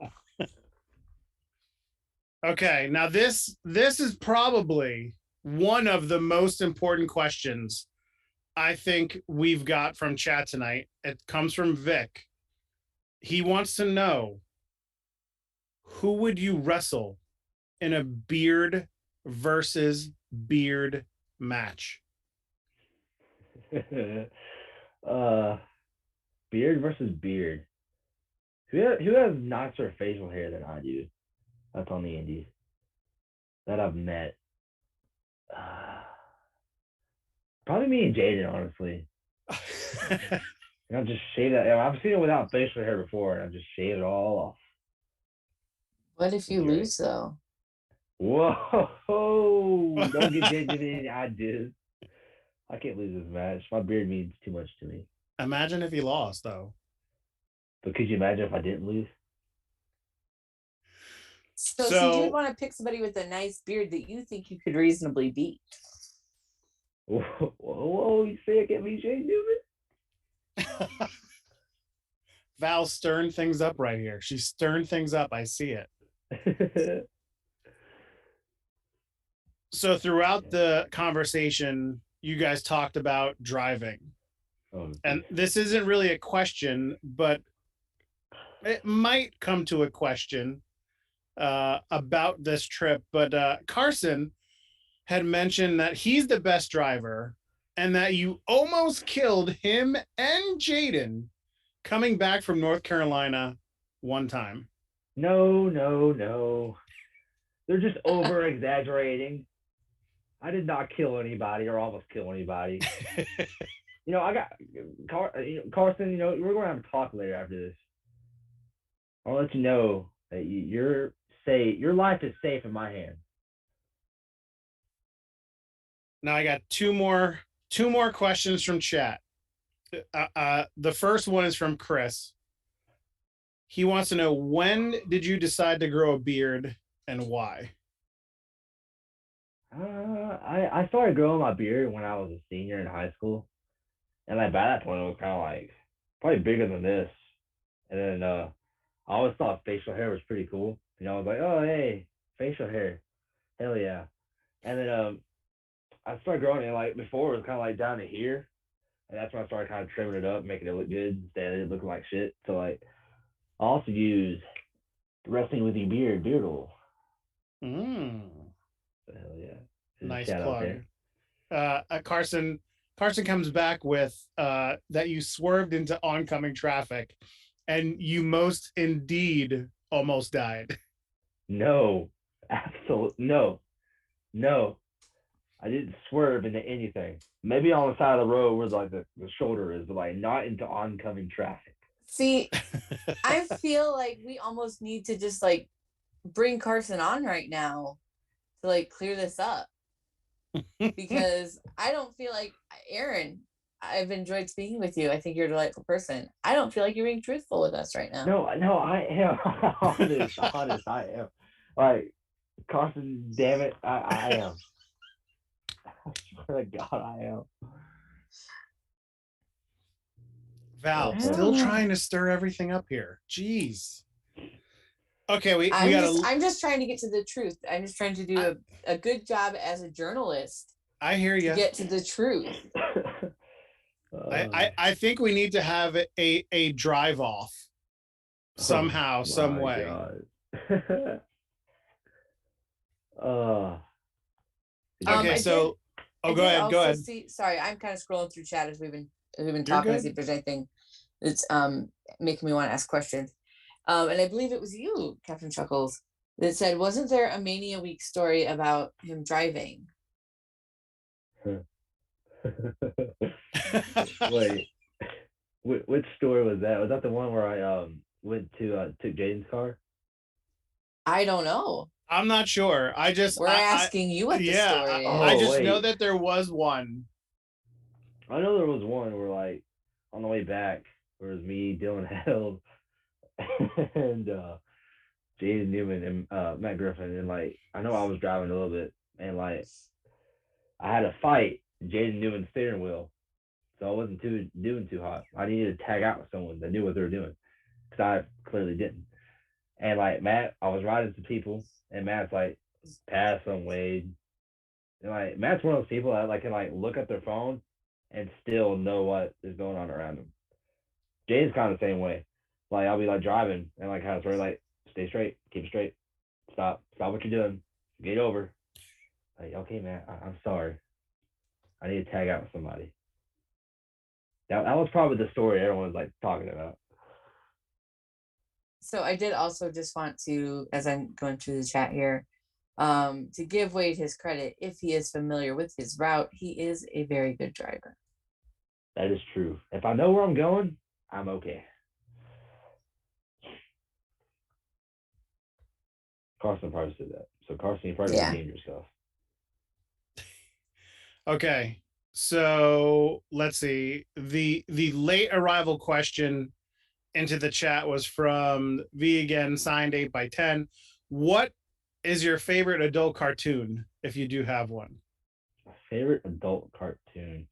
Okay, now this is probably one of the most important questions I think we've got from chat tonight. It comes from Vic. He wants to know, who would you wrestle in a beard versus beard match? Beard versus beard. Who has nicer facial hair than I do? That's on the indies that I've met. Probably me and Jaden, honestly. I'll just shave that. I've seen it without facial hair before, and I'll just shave it all off. What if you lose, though? Whoa! Don't get Jaden any ideas. I can't lose this match. My beard means too much to me. Imagine if he lost, though. But could you imagine if I didn't lose? So you did want to pick somebody with a nice beard that you think you could reasonably beat. Whoa, you say I can't beat Shane Newman? Val's stirring things up right here. She's stirring things up. I see it. So throughout the conversation, you guys talked about driving. Oh, And geez. this isn't really a question, but it might come to a question about this trip. But Carson had mentioned that he's the best driver and that you almost killed him and Jaden coming back from North Carolina one time. No, no, no. They're just over exaggerating. I did not kill anybody or almost kill anybody. I got Carson. We're going to have a talk later after this. I'll let you know that you're safe. Your life is safe in my hands. Now I got two more questions from chat. The first one is from Chris. He wants to know, when did you decide to grow a beard and why? I started growing my beard when I was a senior in high school, and like by that point it was kind of like probably bigger than this. And then I always thought facial hair was pretty cool. I was like, oh hey, facial hair, hell yeah. And then I started growing it like before it was kind of like down to here, and that's when I started kind of trimming it up, making it look good instead of it looking like shit. So like I also use wrestling with your beard oil. Mm. So, hell yeah. Nice Shout out plug. there. Carson comes back with that you swerved into oncoming traffic and you most indeed almost died. No, absolutely no, no. I didn't swerve into anything. Maybe on the side of the road where like the shoulder is, but like not into oncoming traffic. See, I feel like we almost need to just like bring Carson on right now to like clear this up, because I don't feel like Erron. I've enjoyed speaking with you. I think you're a delightful person. I don't feel like you're being truthful with us right now. No, I am honest. I am. Like Carson, damn it, I am. I swear to God, I am. Val, still trying to stir everything up here. Jeez. Okay, I'm just trying to get to the truth. I'm just trying to do a good job as a journalist. I hear you. To get to the truth. I think we need to have a drive off somehow, some way. Okay, so go ahead. Sorry, I'm kind of scrolling through chat as we've been talking to see if there's anything that's making me want to ask questions. And I believe it was you, Captain Chuckles, that said, wasn't there a Mania Week story about him driving? Wait, which story was that? Was that the one where I went to took Jaden's car? I don't know. I'm not sure. We're asking you what the story is. I just know that there was one. I know there was one where like on the way back, where it was me, Dylan Held, and Jaden Newman and Matt Griffin, and like I know I was driving a little bit, and like I had a fight Jaden Newman's steering wheel, so I wasn't doing too hot. I needed to tag out with someone that knew what they were doing, because I clearly didn't. And like Matt, I was riding some people, and Matt's like, "Pass on Wade." And like Matt's one of those people that like can like look at their phone and still know what is going on around them. Jaden's kind of the same way. Like I'll be like driving and like kind of sort of like stay straight, keep it straight, stop what you're doing, get over. Like okay, man, I'm sorry. I need to tag out with somebody. That was probably the story everyone's like talking about. So I did also just want to, as I'm going through the chat here, to give Wade his credit. If he is familiar with his route, he is a very good driver. That is true. If I know where I'm going, I'm okay. Carson probably said that. So Carson, you probably redeemed yourself. Okay. So let's see. The late arrival question into the chat was from V again, signed 8x10. What is your favorite adult cartoon, if you do have one? My favorite adult cartoon?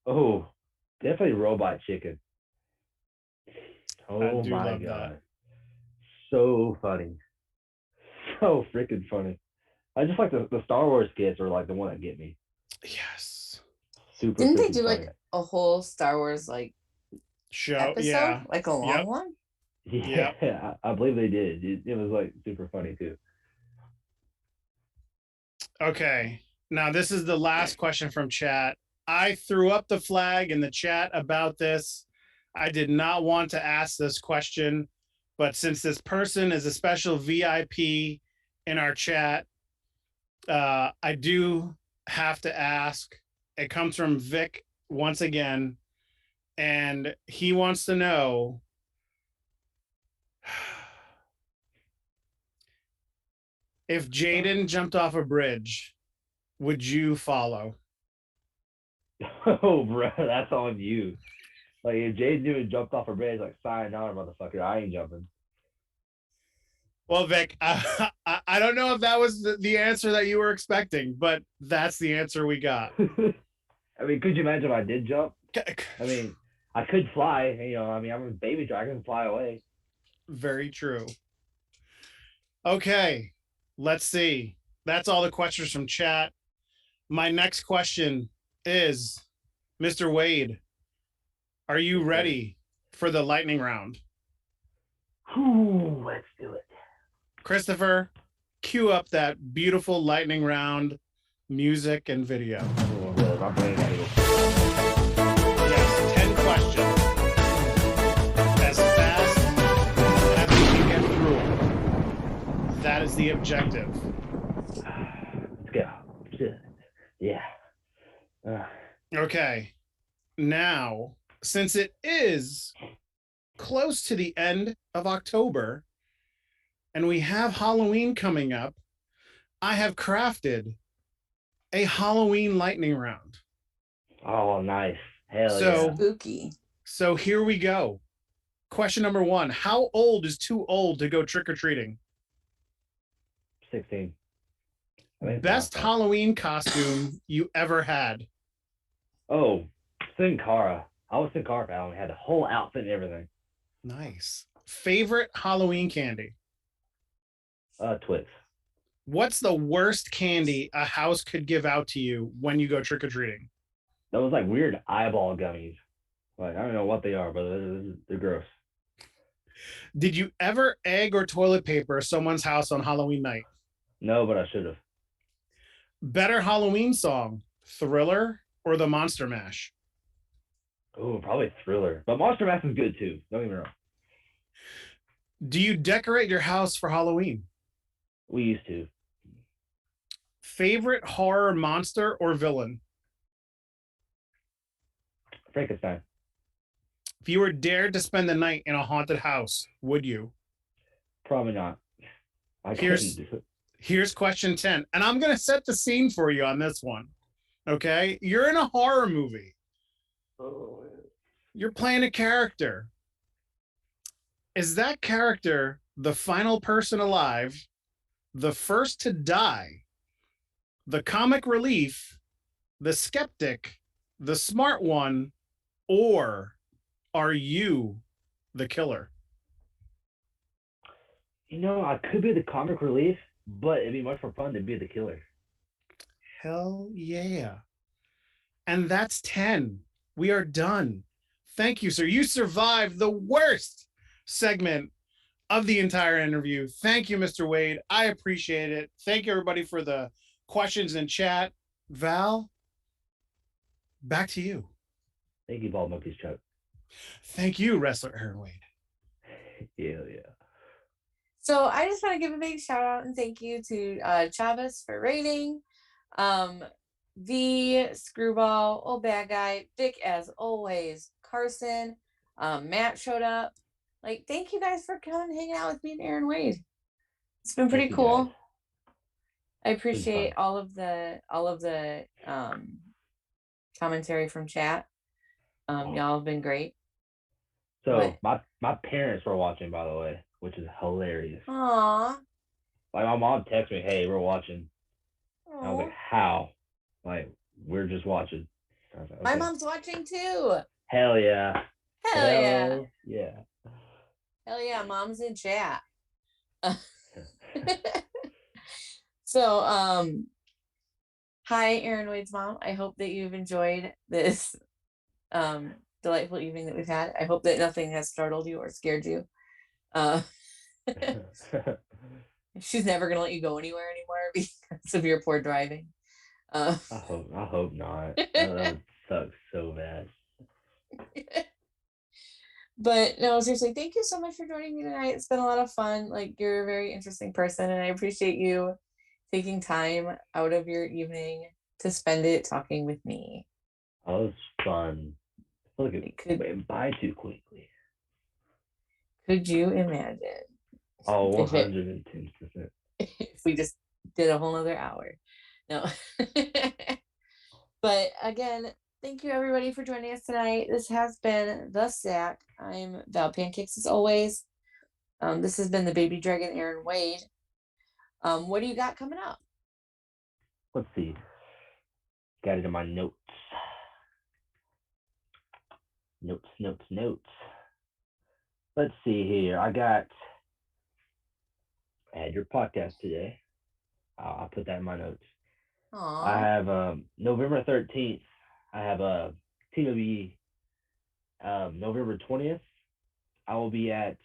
Oh, definitely Robot Chicken. Oh my God. That. So funny. so freaking funny. I just like the Star Wars skits are like the one that get me. Yes. Super Didn't they freaking do funny. like a whole Star Wars like Show. episode, Yeah. like a long one? Yeah, I believe they did. It was like super funny too. Okay. Now this is the last question from chat. I threw up the flag in the chat about this. I did not want to ask this question, but since this person is a special VIP in our chat, I do have to ask. It comes from Vic once again, and he wants to know if Jaden jumped off a bridge, would you follow? Oh, bro, that's on you. Like if Jay Newton jumped off a bridge, like sayonara, motherfucker, I ain't jumping. Well, Vic, I don't know if that was the answer that you were expecting, but that's the answer we got. I mean, could you imagine if I did jump? I mean, I could fly. You know, I mean, I'm a baby dragon, fly away. Very true. Okay, let's see. That's all the questions from chat. My next question is, Mr. Wade, are you ready for the lightning round? Ooh, let's do it. Christopher, cue up that beautiful lightning round music and video. Oh, really, my brain gotta go. Yes, 10 questions. As fast as we can get through them. That is the objective. Let's go. Yeah. Okay. Now, since it is close to the end of October and we have Halloween coming up, I have crafted a Halloween lightning round. Oh, nice. Hell So, yeah. Spooky. So here we go. Question number 1. How old is too old to go trick-or-treating? 16. Best Halloween costume you ever had? Oh, Sin Cara. I was Sin Cara. I had the whole outfit and everything. Nice. Favorite Halloween candy? Twix. What's the worst candy a house could give out to you when you go trick-or-treating? Those like weird eyeball gummies. Like I don't know what they are, but they're gross. Did you ever egg or toilet paper someone's house on Halloween night? No, but I should have. Better Halloween song, Thriller or the Monster Mash? Oh, probably Thriller. But Monster Mash is good too. Don't get me wrong. Do you decorate your house for Halloween? We used to. Favorite horror monster or villain? Frankenstein. If you were dared to spend the night in a haunted house, would you? Probably not. Here's question 10. And I'm going to set the scene for you on this one. Okay? You're in a horror movie. Oh, You're playing a character. Is that character the final person alive, the first to die, the comic relief, the skeptic, the smart one, or are you the killer? You know, I could be the comic relief, but it'd be much more fun to be the killer. Hell yeah. And that's 10. We are done. Thank you, sir. You survived the worst segment of the entire interview. Thank you, Mr. Wade. I appreciate it. Thank you, everybody, for the questions in chat. Val, back to you. Thank you, Bald Monkey's Chuck. Thank you, wrestler Erron Wade. Yeah. So I just want to give a big shout out and thank you to Chavez for rating. The Screwball, Old Bad Guy, Vic as always, Carson, Matt showed up. Like, thank you guys for coming and hanging out with me and Erron Wade. It's been pretty cool. Guys. I appreciate all of the commentary from chat. Y'all have been great. So my parents were watching, by the way, which is hilarious. Aww. Like my mom texted me, "Hey, we're watching." I was like, "How?" Like we're just watching. Like, okay. My mom's watching too. Hell yeah. Hell yeah. Yeah. Hell yeah, mom's in chat. So, hi, Erron Wade's mom. I hope that you've enjoyed this delightful evening that we've had. I hope that nothing has startled you or scared you. Uh, she's never gonna let you go anywhere anymore because of your poor driving. Uh, I hope not. That would suck so bad. but no, seriously, thank you so much for joining me tonight. It's been a lot of fun. Like, you're a very interesting person, and I appreciate you taking time out of your evening to spend it talking with me. That was fun. Look, it Could went by too quickly. could you imagine Oh, if it 110%. if we just did a whole nother hour? No. But again, thank you everybody for joining us tonight. This has been The Sack. I'm Val Pancakes as always. This has been the Baby Dragon Erron Wade. What do you got coming up? Let's see. Got it in my notes. Notes. Let's see here. I had your podcast today. I'll put that in my notes. Aww. I have November 13th. I have a TWE. November 20th. I will be at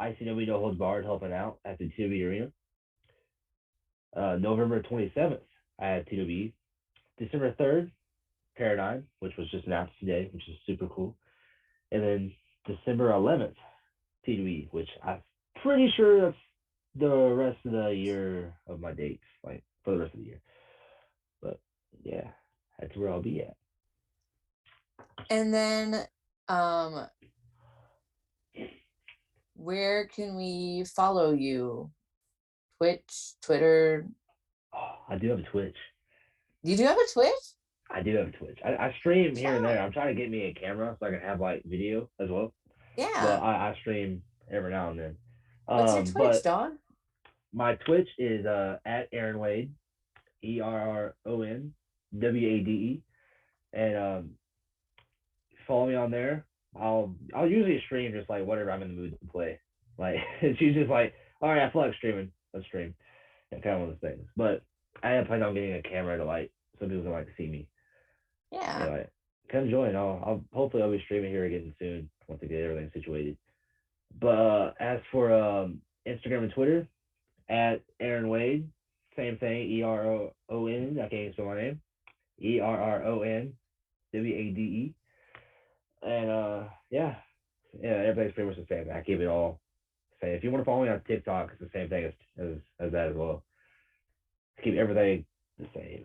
ICW No Holds Barred helping out at the TWE Arena. November 27th, I have TWE. December 3rd, Paradigm, which was just announced today, which is super cool. And then December 11th, TWE, which I'm pretty sure that's the rest of the year of my dates, like for the rest of the year. But yeah, that's where I'll be at. And then where can we follow you? Twitch, Twitter? Oh, I do have a Twitch. You do have a Twitch? I do have a Twitch. I stream here and there. I'm trying to get me a camera so I can have like video as well. Yeah. But I stream every now and then. What's your Twitch, dog? My Twitch is at Erron Wade, ERRON WADE, and follow me on there. I'll usually stream just like whatever I'm in the mood to play. Like it's usually just like, all right, I feel like streaming, let's stream. And kind of one of those things. But I have planned on getting a camera to like so people can like see me. Yeah. Like, come join. I'll hopefully I'll be streaming here again soon once I get everything situated. But as for Instagram and Twitter, at Erron Wade, same thing, ERON. I can't even spell my name. ERRON WADE. And yeah, everything's pretty much the same. I keep it all the same. If you want to follow me on TikTok, it's the same thing as that as well. Keep everything the same.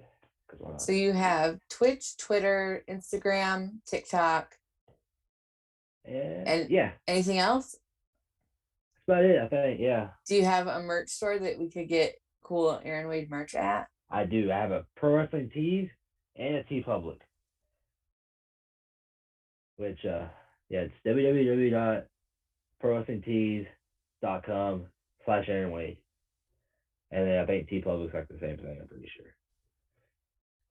So you have Twitch, Twitter, Instagram, TikTok, and yeah. Anything else? That's about it, I think. Yeah. Do you have a merch store that we could get cool Erron Wade merch at? I do. I have a Pro Wrestling Tees and a Tee Public. Which it's www.prowrestlingtees.com/Erron Wade. And then I think Tee Public's like the same thing, I'm pretty sure.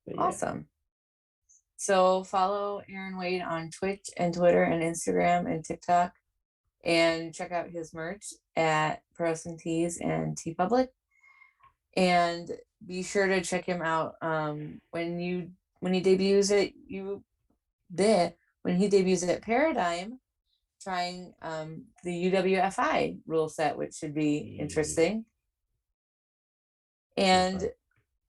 But awesome. So follow Erron Wade on Twitch and Twitter and Instagram and TikTok, and check out his merch at Pro Wrestling Tees and Tee Public. And be sure to check him out when he debuts at Paradigm, trying the UWFI rule set, which should be interesting. And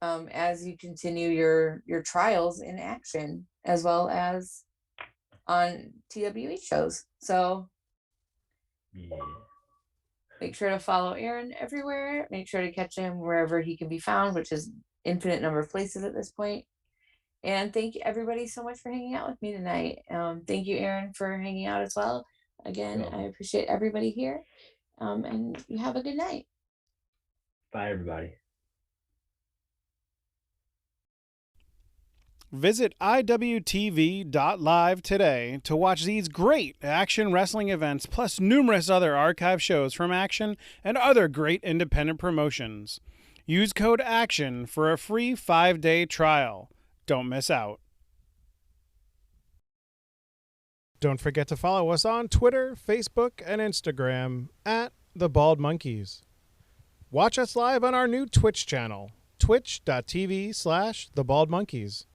as you continue your trials in action, as well as on TWE shows. So make sure to follow Erron everywhere. Make sure to catch him wherever he can be found, which is infinite number of places at this point. And thank you everybody so much for hanging out with me tonight. Thank you, Erron, for hanging out as well. Again, I appreciate everybody here. And you have a good night. Bye, everybody. Visit IWTV.live today to watch these great Action wrestling events, plus numerous other archive shows from Action and other great independent promotions. Use code ACTION for a free 5-day trial. Don't miss out. Don't forget to follow us on Twitter, Facebook, and Instagram at The Bald Monkeys. Watch us live on our new Twitch channel, twitch.tv/thebaldmonkeys.